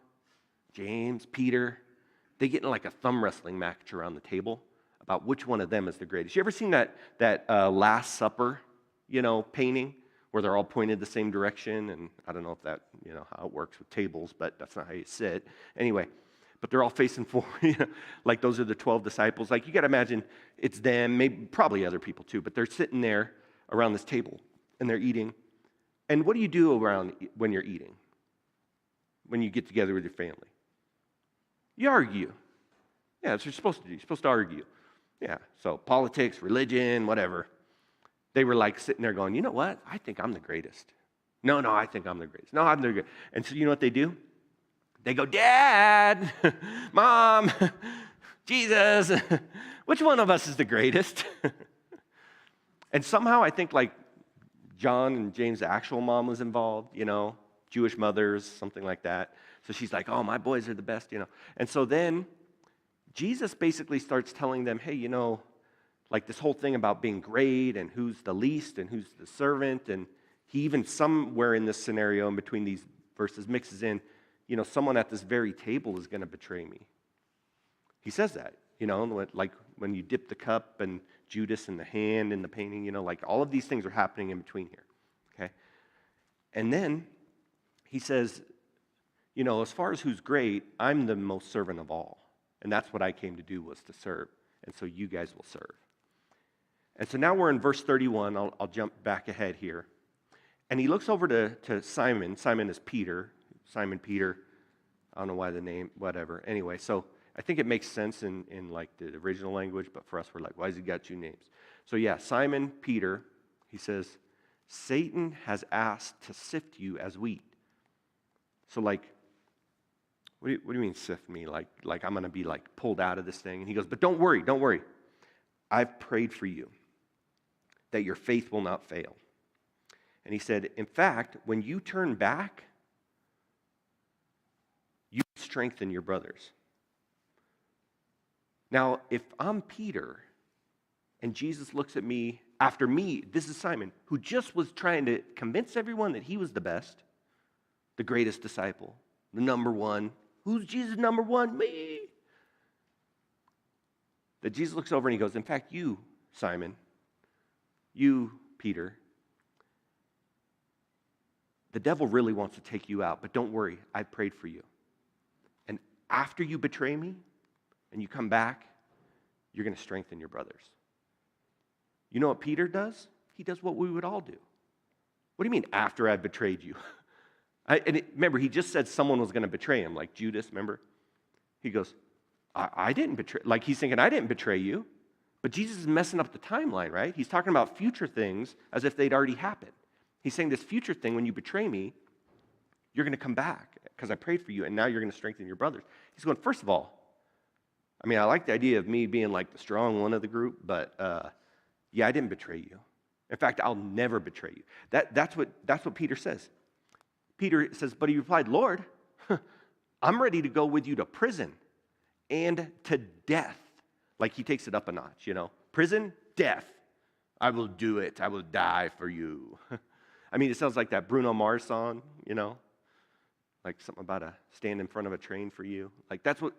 James, Peter, they get in like a thumb wrestling match around the table about which one of them is the greatest. You ever seen that Last Supper, painting where they're all pointed the same direction? And I don't know if that, how it works with tables, but that's not how you sit. Anyway, but they're all facing forward, like those are the 12 disciples. Like you got to imagine it's them, maybe probably other people too, but they're sitting there around this table and they're eating. And what do you do when you're eating? When you get together with your family? You argue. Yeah, that's what you're supposed to do. You're supposed to argue. Yeah, so politics, religion, whatever. They were like sitting there going, you know what? I think I'm the greatest. No, I think I'm the greatest. No, I'm the greatest. And so you know what they do? They go, Dad, Mom, Jesus, which one of us is the greatest? And somehow I think like John and James' actual mom was involved, Jewish mothers, something like that. So she's like, oh, my boys are the best, And so then Jesus basically starts telling them, hey, like this whole thing about being great and who's the least and who's the servant. And he even somewhere in this scenario in between these verses mixes in, someone at this very table is going to betray me. He says that, like when you dip the cup and Judas in the hand in the painting, like all of these things are happening in between here, okay? And then he says, as far as who's great, I'm the most servant of all. And that's what I came to do, was to serve. And so you guys will serve. And so now we're in verse 31. I'll jump back ahead here. And he looks over to Simon. Simon is Peter. Simon Peter. I don't know why the name, whatever. Anyway, so I think it makes sense in like the original language, but for us, we're like, why has he got two names? So yeah, Simon Peter, he says, Satan has asked to sift you as wheat. So like, what do you mean sift me? Like I'm going to be like pulled out of this thing? And he goes, but don't worry. I've prayed for you that your faith will not fail. And he said, in fact, when you turn back, you strengthen your brothers. Now, if I'm Peter and Jesus looks at me, after me, this is Simon, who just was trying to convince everyone that he was the best, the greatest disciple, the number one. Who's Jesus number one? Me. That Jesus looks over and he goes, in fact, you, Simon, you, Peter, the devil really wants to take you out, but don't worry, I prayed for you. And after you betray me and you come back, you're going to strengthen your brothers. You know what Peter does? He does what we would all do. What do you mean, after I've betrayed you? Remember, he just said someone was going to betray him, like Judas, remember? He goes, I didn't betray, like he's thinking, I didn't betray you. But Jesus is messing up the timeline, right? He's talking about future things as if they'd already happened. He's saying this future thing, when you betray me, you're going to come back because I prayed for you, and now you're going to strengthen your brothers. He's going, first of all, I like the idea of me being like the strong one of the group, but yeah, I didn't betray you. In fact, I'll never betray you. That's what Peter says. Peter says, but he replied, Lord, I'm ready to go with you to prison and to death. Like he takes it up a notch, Prison, death. I will do it. I will die for you. It sounds like that Bruno Mars song, Like something about a stand in front of a train for you. Like that's what,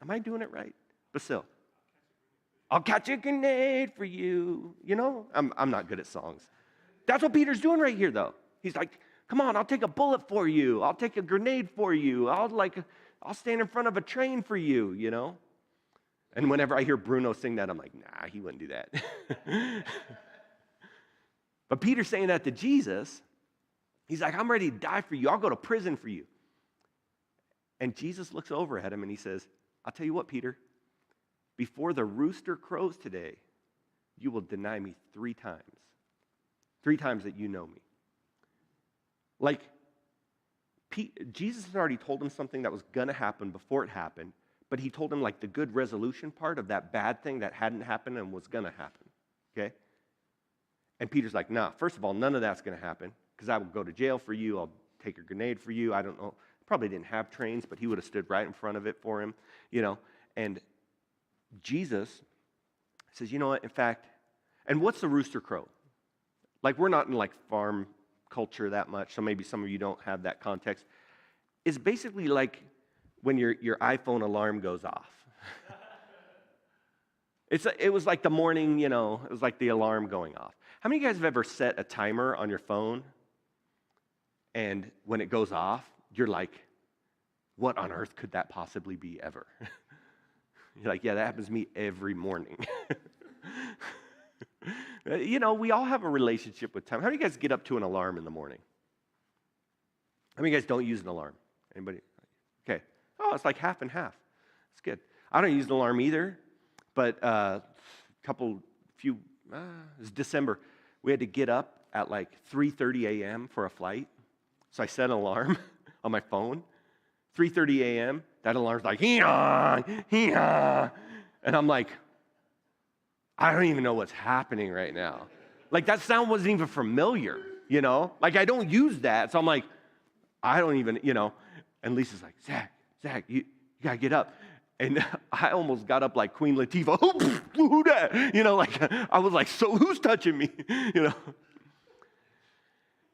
am I doing it right? Basil. I'll catch a grenade for you. You know, I'm not good at songs. That's what Peter's doing right here, though. He's like, come on, I'll take a bullet for you. I'll take a grenade for you. I'll stand in front of a train for you, you know? And whenever I hear Bruno sing that, I'm like, nah, he wouldn't do that. But Peter's saying that to Jesus. He's like, I'm ready to die for you. I'll go to prison for you. And Jesus looks over at him and he says, I'll tell you what, Peter, before the rooster crows today, you will deny me 3 times. 3 times that you know me. Like, Jesus had already told him something that was going to happen before it happened, but he told him like the good resolution part of that bad thing that hadn't happened and was going to happen, okay? And Peter's like, nah, first of all, none of that's going to happen because I will go to jail for you. I'll take a grenade for you. I don't know. Probably didn't have trains, but he would have stood right in front of it for him, you know? And Jesus says, you know what, in fact, and what's the rooster crow? Like, we're not in like farm culture that much, so maybe some of you don't have that context. It's basically like when your iPhone alarm goes off. It was like the morning, you know, it was like the alarm going off. How many of you guys have ever set a timer on your phone, and when it goes off, you're like, what on earth could that possibly be ever? You're like, yeah, that happens to me every morning. You know, we all have a relationship with time. How many of you guys get up to an alarm in the morning? How many of you guys don't use an alarm? Anybody? Okay. Oh, it's like half and half. It's good. I don't use an alarm either, but it was December. We had to get up at like 3:30 a.m. for a flight. So I set an alarm on my phone. 3:30 a.m., that alarm's like, hee-haw, hee-haw. And I'm like, I don't even know what's happening right now. Like, that sound wasn't even familiar, you know? Like, I don't use that, so I'm like, I don't even, you know? And Lisa's like, Zach, you got to get up. And I almost got up like Queen Latifah. Who that? You know, like, I was like, so who's touching me? You know?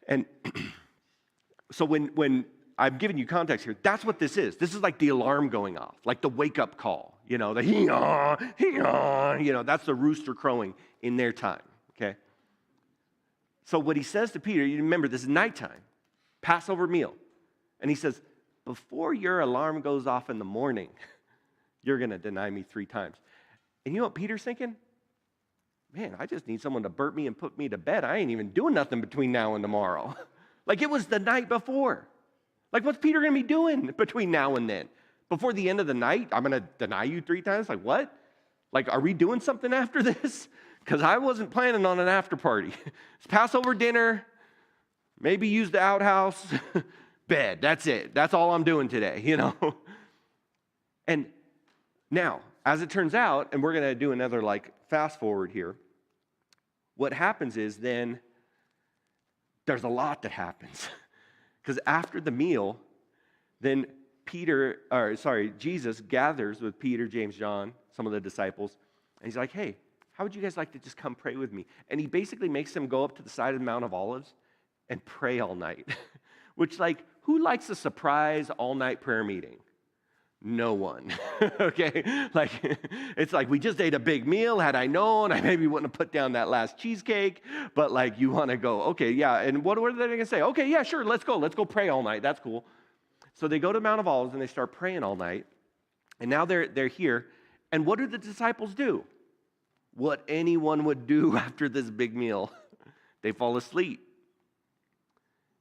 And so when I'm giving you context here, that's what this is. This is like the alarm going off, like the wake-up call. You know, the hee-haw, hee-haw, you know, that's the rooster crowing in their time, okay? So what he says to Peter, you remember, this is nighttime, Passover meal. And he says, before your alarm goes off in the morning, you're going to deny me 3 times. And you know what Peter's thinking? Man, I just need someone to burp me and put me to bed. I ain't even doing nothing between now and tomorrow. Like it was the night before. Like what's Peter going to be doing between now and then? Before the end of the night, I'm going to deny you 3 times? Like what? Like, are we doing something after this? Because I wasn't planning on an after party. It's Passover dinner, maybe use the outhouse, bed. That's it. That's all I'm doing today, you know? And now, as it turns out, and we're going to do another like fast forward here, what happens is then there's a lot that happens. Because after the meal, then Jesus gathers with Peter, James, John, some of the disciples, and he's like, hey, how would you guys like to just come pray with me? And he basically makes them go up to the side of the Mount of Olives and pray all night. Which, like, who likes a surprise all-night prayer meeting? No one, okay? Like, it's like we just ate a big meal. Had I known, I maybe wouldn't have put down that last cheesecake. But, like, you want to go, okay, yeah. And what are they going to say? Okay, yeah, sure, let's go. Let's go pray all night. That's cool. So they go to the Mount of Olives and they start praying all night. And now they're here. And what do the disciples do? What anyone would do after this big meal. They fall asleep.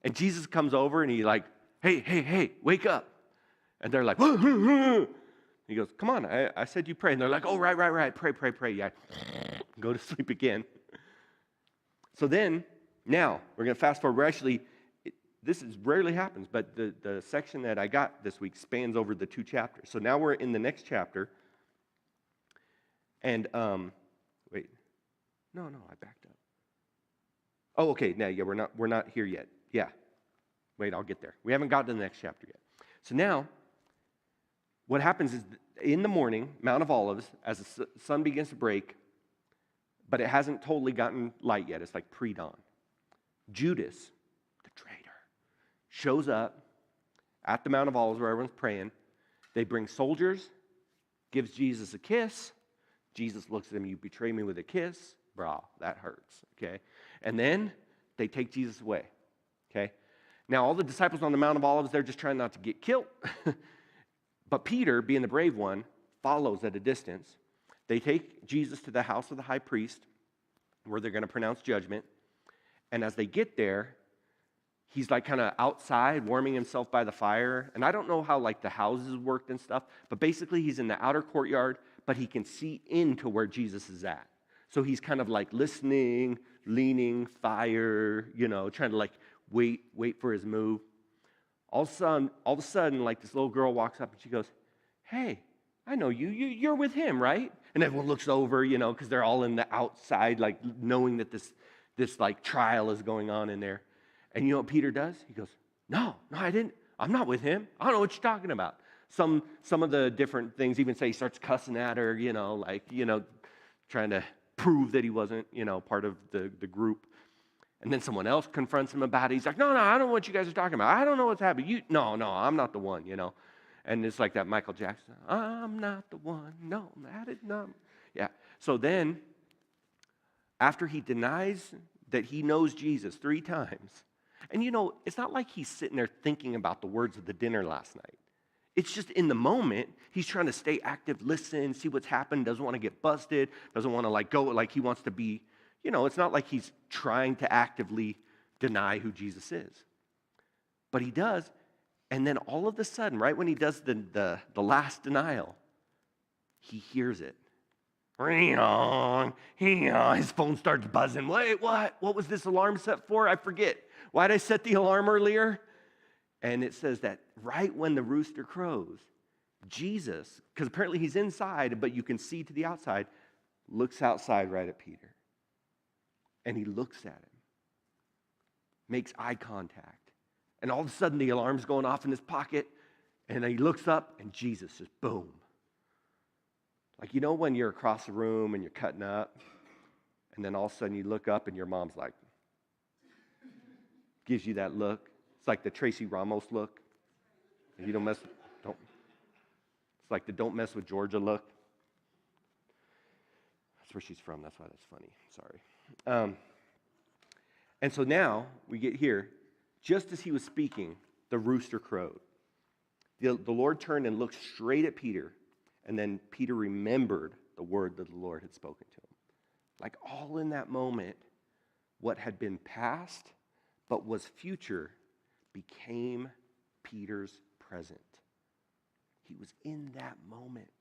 And Jesus comes over and he's like, hey, wake up. And they're like, he goes, come on, I said you pray. And they're like, oh, right, pray. Yeah, go to sleep again. So then, now, we're going to fast forward. We're actually, this rarely happens, but the section that I got this week spans over the 2 chapters. So now we're in the next chapter. And, wait. No, I backed up. Oh, okay, yeah, we're not here yet. Yeah. Wait, I'll get there. We haven't gotten to the next chapter yet. So now, what happens is in the morning, Mount of Olives, as the sun begins to break, but it hasn't totally gotten light yet. It's like pre-dawn. Judas, the traitor, shows up at the Mount of Olives where everyone's praying. They bring soldiers, gives Jesus a kiss. Jesus looks at him, you betray me with a kiss? Bro, that hurts, okay? And then they take Jesus away, okay? Now, all the disciples on the Mount of Olives, they're just trying not to get killed. But Peter, being the brave one, follows at a distance. They take Jesus to the house of the high priest where they're going to pronounce judgment. And as they get there, he's like kind of outside warming himself by the fire. And I don't know how like the houses worked and stuff, but basically he's in the outer courtyard, but he can see into where Jesus is at. So he's kind of like listening, leaning, fire, trying to like wait for his move. All of a sudden, like this little girl walks up and she goes, hey, I know you. You're with him, right? And everyone looks over, because they're all in the outside, like knowing that this like trial is going on in there. And you know what Peter does? He goes, no, I didn't. I'm not with him. I don't know what you're talking about. Some of the different things even say he starts cussing at her, trying to prove that he wasn't, part of the group. And then someone else confronts him about it. He's like, no, I don't know what you guys are talking about. I don't know what's happening. No, I'm not the one, And it's like that Michael Jackson, I'm not the one. No, that is not. Yeah. So then, after he denies that he knows Jesus 3 times, and it's not like he's sitting there thinking about the words of the dinner last night. It's just in the moment, he's trying to stay active, listen, see what's happened, doesn't want to get busted, doesn't want to like go like he wants to be. It's not like he's trying to actively deny who Jesus is. But he does, and then all of a sudden, right when he does the last denial, he hears it. His phone starts buzzing. Wait, what? What was this alarm set for? I forget. Why did I set the alarm earlier? And it says that right when the rooster crows, Jesus, because apparently he's inside, but you can see to the outside, looks outside right at Peter. And he looks at him, makes eye contact. And all of a sudden the alarm's going off in his pocket, and he looks up, and Jesus just boom. Like, when you're across the room and you're cutting up, and then all of a sudden you look up and your mom's like, gives you that look. It's like the Tracy Ramos look. If you don't. It's like the don't mess with Georgia look. That's where she's from. That's why that's funny. Sorry. And so now we get here. Just as he was speaking, the rooster crowed. The Lord turned and looked straight at Peter. And then Peter remembered the word that the Lord had spoken to him. Like all in that moment, what had been past but was future became Peter's present. He was in that moment.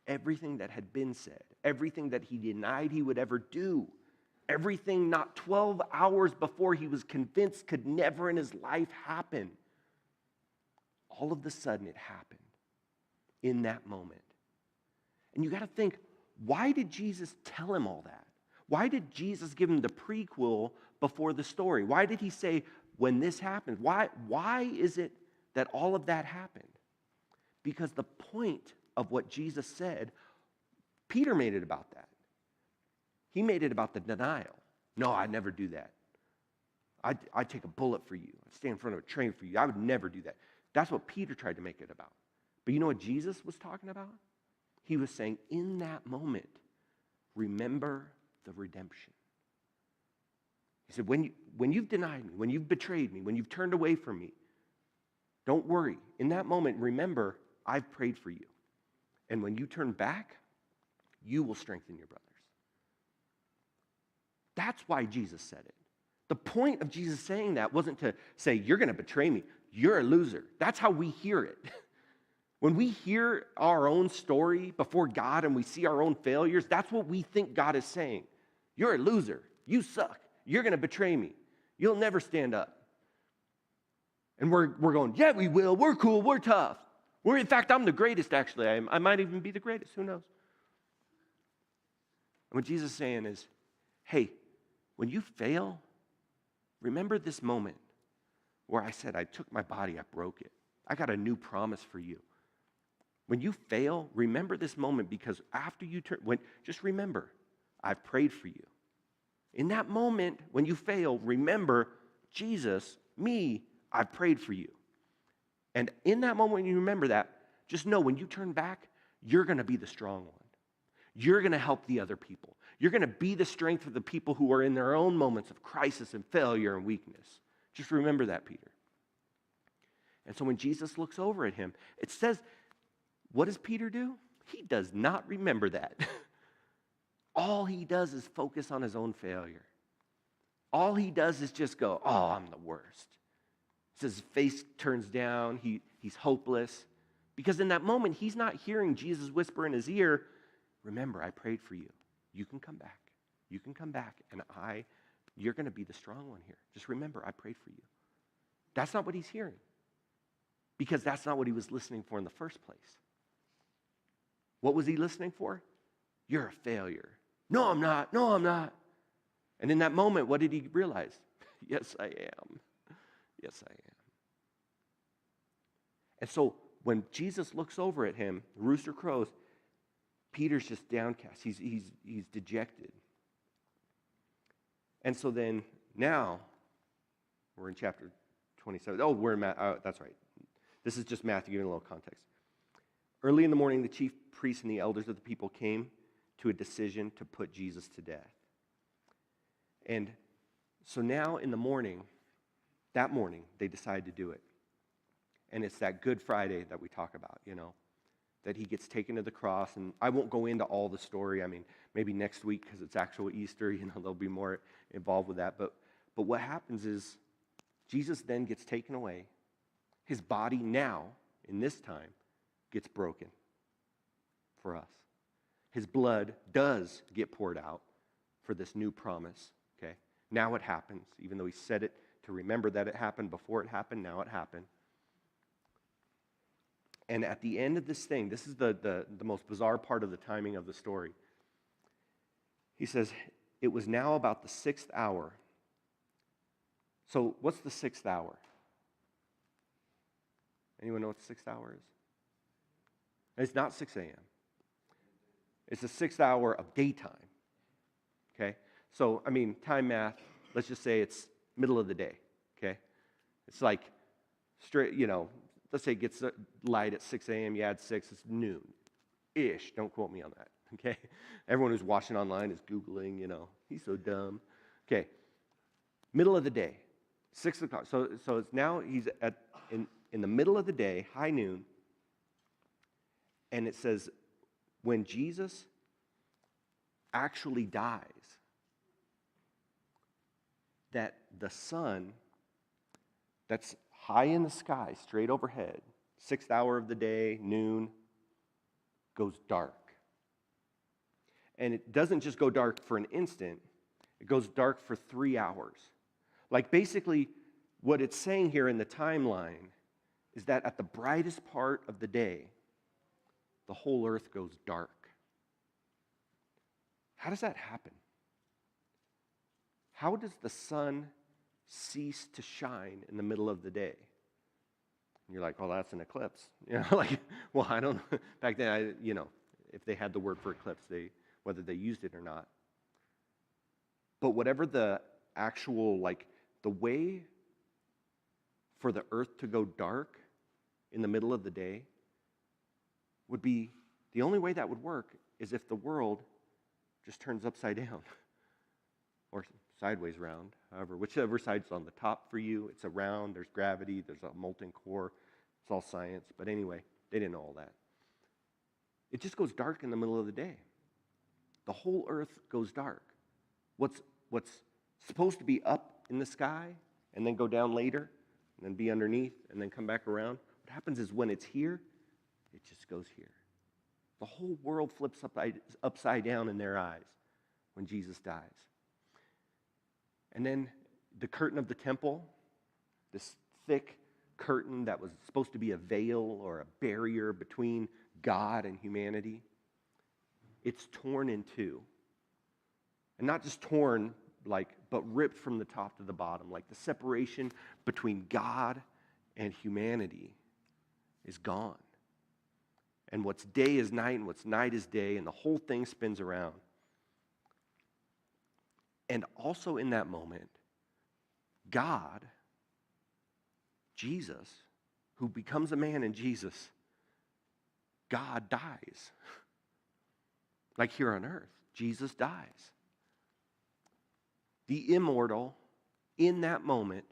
Everything that had been said, everything that he denied he would ever do, everything not 12 hours before he was convinced could never in his life happen, all of a sudden it happened. In that moment. And you got to think, why did Jesus tell him all that? Why did Jesus give him the prequel before the story? Why did he say, when this happens? Why is it that all of that happened? Because the point of what Jesus said, Peter made it about that. He made it about the denial. No, I'd never do that. I'd take a bullet for you. I'd stand in front of a train for you. I would never do that. That's what Peter tried to make it about. But you know what Jesus was talking about? He was saying, in that moment, remember the redemption. He said, when you've denied me, when you've betrayed me, when you've turned away from me, don't worry. In that moment, remember, I've prayed for you. And when you turn back, you will strengthen your brothers. That's why Jesus said it. The point of Jesus saying that wasn't to say, you're going to betray me. You're a loser. That's how we hear it. When we hear our own story before God and we see our own failures, that's what we think God is saying. You're a loser. You suck. You're going to betray me. You'll never stand up. And we're going, yeah, we will. We're cool. We're tough. In fact, I'm the greatest, actually. I might even be the greatest. Who knows? And what Jesus is saying is, hey, when you fail, remember this moment where I said I took my body, I broke it. I got a new promise for you. When you fail, remember this moment, because after you just remember, I've prayed for you. In that moment, when you fail, remember, Jesus, me, I've prayed for you. And in that moment, when you remember that, just know when you turn back, you're going to be the strong one. You're going to help the other people. You're going to be the strength for the people who are in their own moments of crisis and failure and weakness. Just remember that, Peter. And so when Jesus looks over at him, it says, what does Peter do? He does not remember that. All he does is focus on his own failure. All he does is just go, oh, I'm the worst. So his face turns down. He's hopeless. Because in that moment, he's not hearing Jesus whisper in his ear, remember, I prayed for you. You can come back. You can come back, and you're going to be the strong one here. Just remember, I prayed for you. That's not what he's hearing. Because that's not what he was listening for in the first place. What was he listening for? You're a failure. No, I'm not. No, I'm not. And in that moment, what did he realize? Yes, I am. Yes, I am. And so when Jesus looks over at him, the rooster crows, Peter's just downcast. He's dejected. And so then now, we're in chapter 27. Oh, we're in that's right. This is just Matthew giving a little context. Early in the morning, the chief priests and the elders of the people came to a decision to put Jesus to death. And so now in the morning, that morning, they decide to do it. And it's that Good Friday that we talk about, that he gets taken to the cross. And I won't go into all the story. I mean, maybe next week because it's actual Easter, there'll be more involved with that. But what happens is Jesus then gets taken away. His body now, in this time, gets broken for us. His blood does get poured out for this new promise, okay? Now it happens, even though he said it to remember that it happened before it happened, now it happened. And at the end of this thing, this is the most bizarre part of the timing of the story. He says, it was now about the 6th hour. So what's the 6th hour? Anyone know what the 6th hour is? It's not 6 a.m. It's the 6th hour of daytime, okay? So, time math, let's just say it's middle of the day, okay? It's like straight, let's say it gets light at 6 a.m., you add 6, it's noon-ish. Don't quote me on that, okay? Everyone who's watching online is Googling, he's so dumb. Okay, middle of the day, 6 o'clock. So it's now he's in the middle of the day, high noon, and it says, when Jesus actually dies, that the sun that's high in the sky, straight overhead, 6th hour of the day, noon, goes dark. And it doesn't just go dark for an instant, it goes dark for 3 hours. Like basically, what it's saying here in the timeline is that at the brightest part of the day, the whole earth goes dark. How does that happen? How does the sun cease to shine in the middle of the day? And you're like, well, that's an eclipse. Well, I don't know. Back then, if they had the word for eclipse, whether they used it or not. But whatever the actual, the way for the earth to go dark in the middle of the day would be, the only way that would work is if the world just turns upside down or sideways round, however, whichever side's on the top for you, it's around, there's gravity, there's a molten core, it's all science, but anyway, they didn't know all that. It just goes dark in the middle of the day. The whole earth goes dark. What's supposed to be up in the sky and then go down later and then be underneath and then come back around, what happens is when it's here, it just goes here. The whole world flips upside down in their eyes when Jesus dies. And then the curtain of the temple, this thick curtain that was supposed to be a veil or a barrier between God and humanity, it's torn in two. And not just torn, but ripped from the top to the bottom. Like the separation between God and humanity is gone. And what's day is night, and what's night is day, and the whole thing spins around. And also in that moment, God, Jesus, who becomes a man in Jesus, God dies. Like here on earth, Jesus dies. The immortal, in that moment,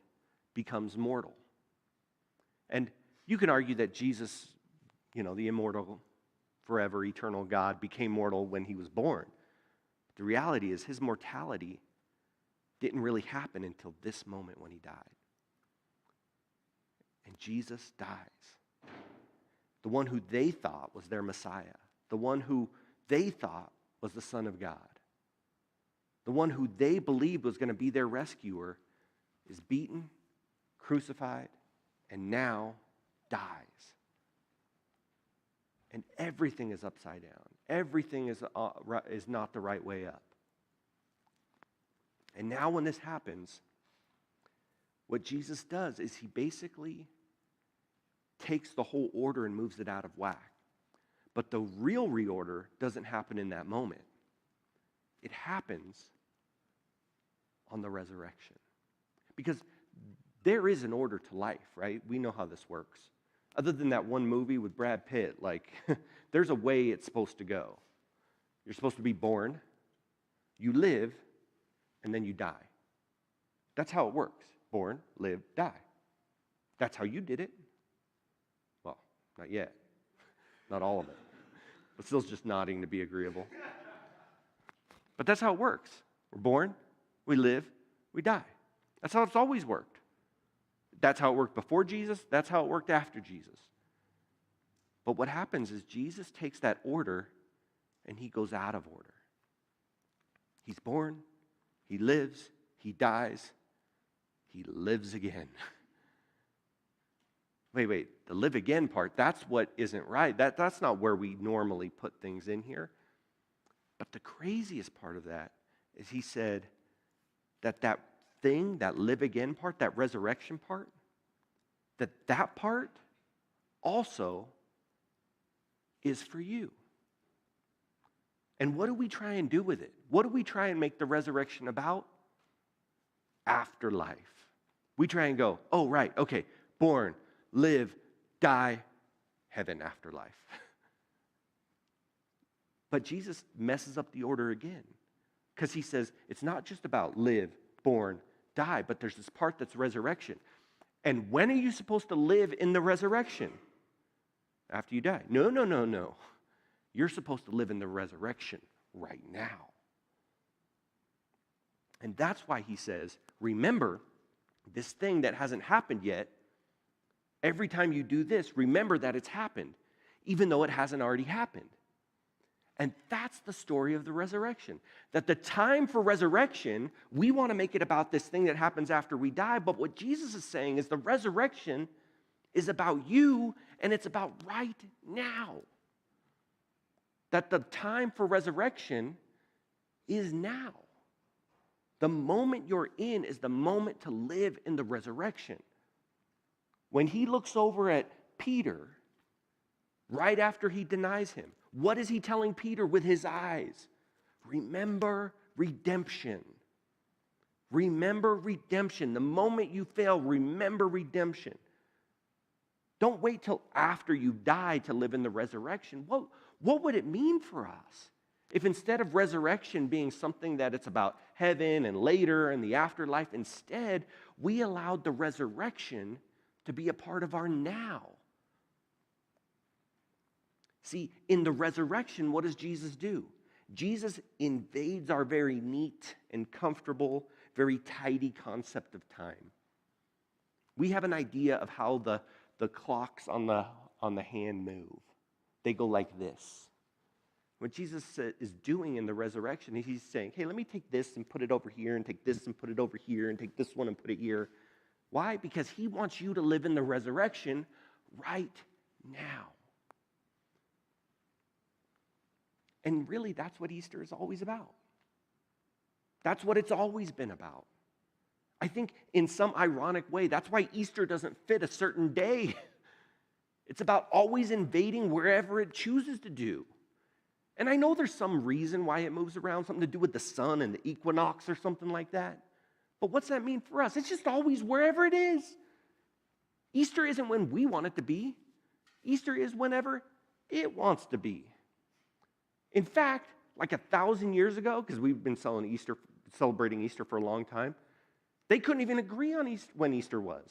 becomes mortal. And you can argue that Jesus, the immortal, forever, eternal God, became mortal when he was born. But the reality is his mortality didn't really happen until this moment when he died. And Jesus dies. The one who they thought was their Messiah, the one who they thought was the Son of God, the one who they believed was going to be their rescuer, is beaten, crucified, and now dies. And everything is upside down. Everything is not the right way up. And now when this happens, what Jesus does is he basically takes the whole order and moves it out of whack. But the real reorder doesn't happen in that moment. It happens on the resurrection. Because there is an order to life, right? We know how this works. Other than that one movie with Brad Pitt, there's a way it's supposed to go. You're supposed to be born, you live, and then you die. That's how it works. Born, live, die. That's how you did it. Well, not yet. Not all of it. But Still's just nodding to be agreeable. But that's how it works. We're born, we live, we die. That's how it's always worked. That's how it worked before Jesus. That's how it worked after Jesus. But what happens is Jesus takes that order and he goes out of order. He's born, he lives, he dies, he lives again. Wait, the live again part, that's what isn't right. That's not where we normally put things in here. But the craziest part of that is he said that thing, that live again part, that resurrection part, that part also is for you. And what do we try and do with it? What do we try and make the resurrection about? Afterlife. We try and go, oh, right, okay, born, live, die, heaven, afterlife. But Jesus messes up the order again because he says it's not just about live, born, die, but there's this part that's resurrection. And when are you supposed to live in the resurrection? After you die. No. You're supposed to live in the resurrection right now. And that's why he says, remember this thing that hasn't happened yet. Every time you do this, remember that it's happened, even though it hasn't already happened. And that's the story of the resurrection. That the time for resurrection, we want to make it about this thing that happens after we die, but what Jesus is saying is the resurrection is about you, and it's about right now. That the time for resurrection is now. The moment you're in is the moment to live in the resurrection. When he looks over at Peter, right after he denies him, what is he telling Peter with his eyes? Remember redemption. Remember redemption. The moment you fail, remember redemption. Don't wait till after you die to live in the resurrection. What would it mean for us if instead of resurrection being something that it's about heaven and later and the afterlife, instead we allowed the resurrection to be a part of our now? See, in the resurrection, what does Jesus do? Jesus invades our very neat and comfortable, very tidy concept of time. We have an idea of how the clocks on the hand move. They go like this. What Jesus is doing in the resurrection, he's saying, hey, let me take this and put it over here, and take this and put it over here, and take this one and put it here. Why? Because he wants you to live in the resurrection right now. And really, that's what Easter is always about. That's what it's always been about. I think in some ironic way, that's why Easter doesn't fit a certain day. It's about always invading wherever it chooses to do. And I know there's some reason why it moves around, something to do with the sun and the equinox or something like that. But what's that mean for us? It's just always wherever it is. Easter isn't when we want it to be. Easter is whenever it wants to be. In fact, like 1,000 years ago, because we've been celebrating Easter for a long time, they couldn't even agree on when Easter was.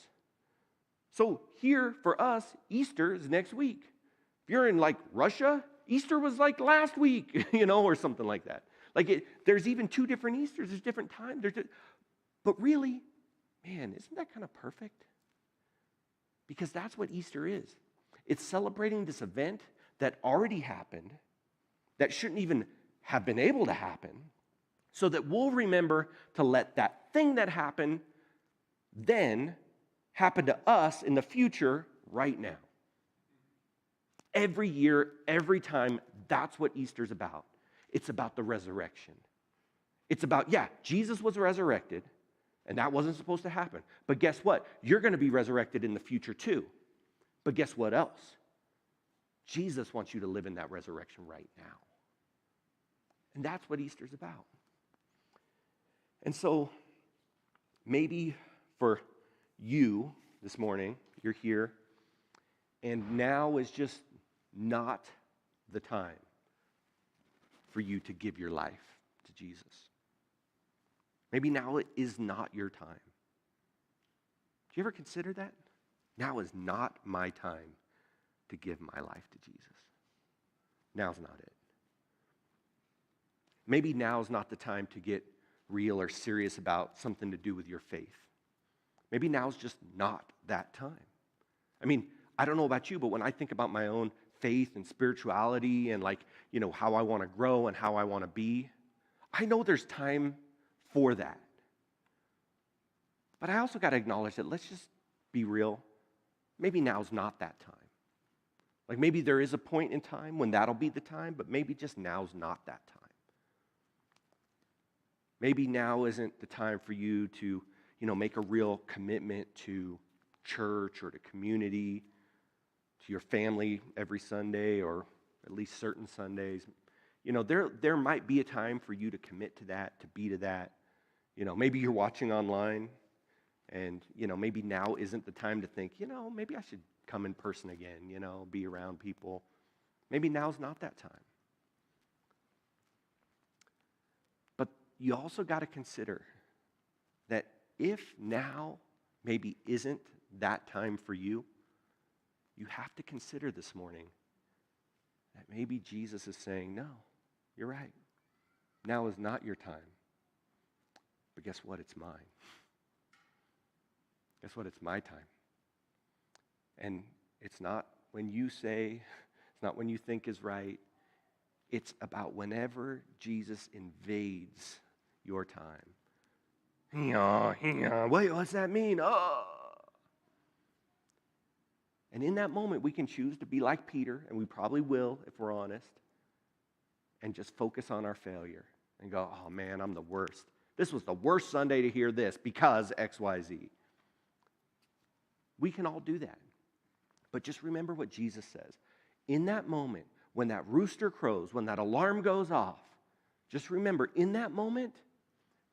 So here for us, Easter is next week. If you're in like Russia, Easter was like last week, or something like that. There's even 2 different Easters. There's different times. But really, man, isn't that kind of perfect? Because that's what Easter is. It's celebrating this event that already happened, that shouldn't even have been able to happen, so that we'll remember to let that thing that happened then happen to us in the future right now. Every year, every time, that's what Easter's about. It's about the resurrection. It's about, Jesus was resurrected, and that wasn't supposed to happen. But guess what? You're going to be resurrected in the future too. But guess what else? Jesus wants you to live in that resurrection right now. And that's what Easter's about. And so maybe for you this morning, you're here, and now is just not the time for you to give your life to Jesus. Maybe now it is not your time. Do you ever consider that? Now is not my time to give my life to Jesus. Now's not it. Maybe now's not the time to get real or serious about something to do with your faith. Maybe now's just not that time. I mean, I don't know about you, but when I think about my own faith and spirituality and how I want to grow and how I want to be, I know there's time for that. But I also got to acknowledge that let's just be real. Maybe now's not that time. Maybe there is a point in time when that'll be the time, but maybe just now's not that time. Maybe now isn't the time for you to, make a real commitment to church or to community, to your family every Sunday or at least certain Sundays. There might be a time for you to commit to that, to be to that. Maybe you're watching online and, maybe now isn't the time to think, maybe I should come in person again, be around people. Maybe now's not that time. But you also got to consider that if now maybe isn't that time for you, you have to consider this morning that maybe Jesus is saying, no, you're right. Now is not your time. But guess what? It's mine. Guess what? It's my time. And it's not when you say, it's not when you think is right. It's about whenever Jesus invades your time. Wait, what's that mean? Oh. And in that moment, we can choose to be like Peter, and we probably will if we're honest, and just focus on our failure and go, oh man, I'm the worst. This was the worst Sunday to hear this because X, Y, Z. We can all do that. But just remember what Jesus says. In that moment, when that rooster crows, when that alarm goes off, just remember, in that moment,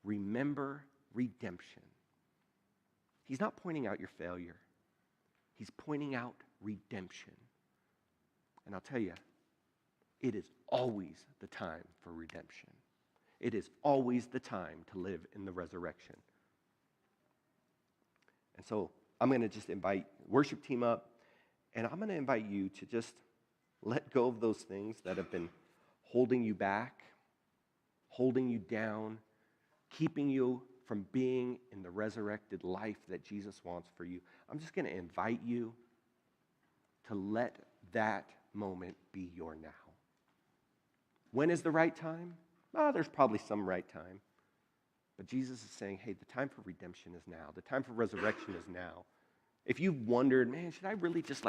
remember redemption. He's not pointing out your failure. He's pointing out redemption. And I'll tell you, it is always the time for redemption. It is always the time to live in the resurrection. And so I'm going to just invite worship team up, and I'm going to invite you to just let go of those things that have been holding you back, holding you down, keeping you from being in the resurrected life that Jesus wants for you. I'm just going to invite you to let that moment be your now. When is the right time? There's probably some right time. But Jesus is saying, hey, the time for redemption is now. The time for resurrection is now. If you've wondered, man, should I really just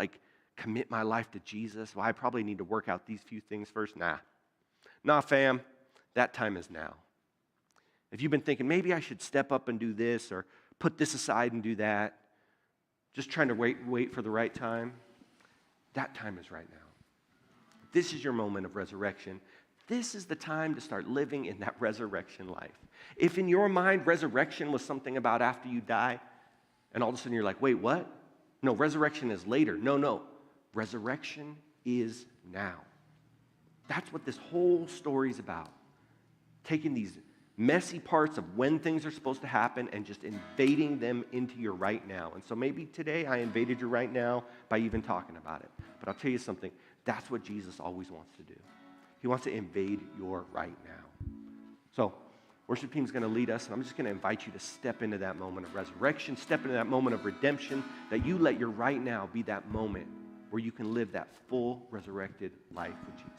commit my life to Jesus? Well, I probably need to work out these few things first. Nah, fam, that time is now. If you've been thinking, maybe I should step up and do this or put this aside and do that, just trying to wait for the right time, that time is right now. This is your moment of resurrection. This is the time to start living in that resurrection life. If in your mind resurrection was something about after you die, and all of a sudden you're like, wait, what? No, resurrection is later. No. Resurrection is now. That's what this whole story is about. Taking these messy parts of when things are supposed to happen and just invading them into your right now. And so maybe today I invaded your right now by even talking about it. But I'll tell you something, that's what Jesus always wants to do. He wants to invade your right now. So, worship team's going to lead us, and I'm just going to invite you to step into that moment of resurrection, step into that moment of redemption, that you let your right now be that moment where you can live that full resurrected life with Jesus.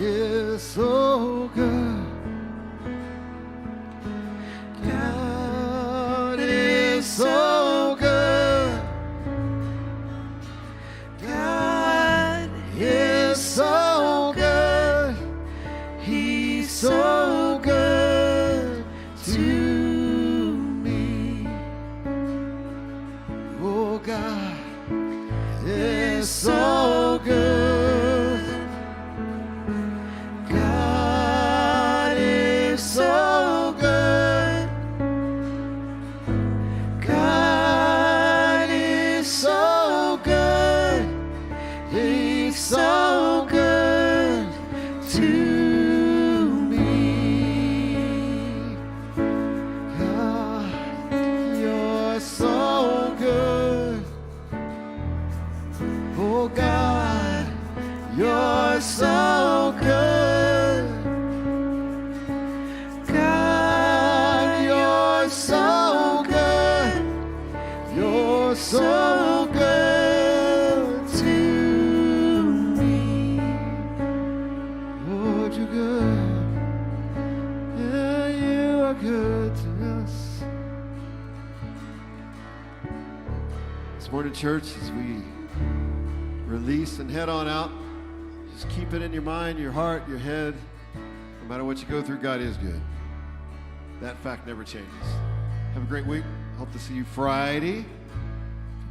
Is so good. God is so good. God is so good. He's so good to me. Oh, God is so good. So good. God is so good. He's so good to me. God, you're so good. Oh God, you're so good. So good, you're so good to me. Lord, you're good. Yeah, you are good to us. This morning, church, as we release and head on out, just keep it in your mind, your heart, your head. No matter what you go through, God is good. That fact never changes. Have a great week. Hope to see you Friday.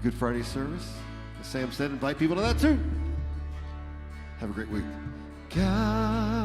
Good Friday service. As Sam said, invite people to that too. Have a great week. God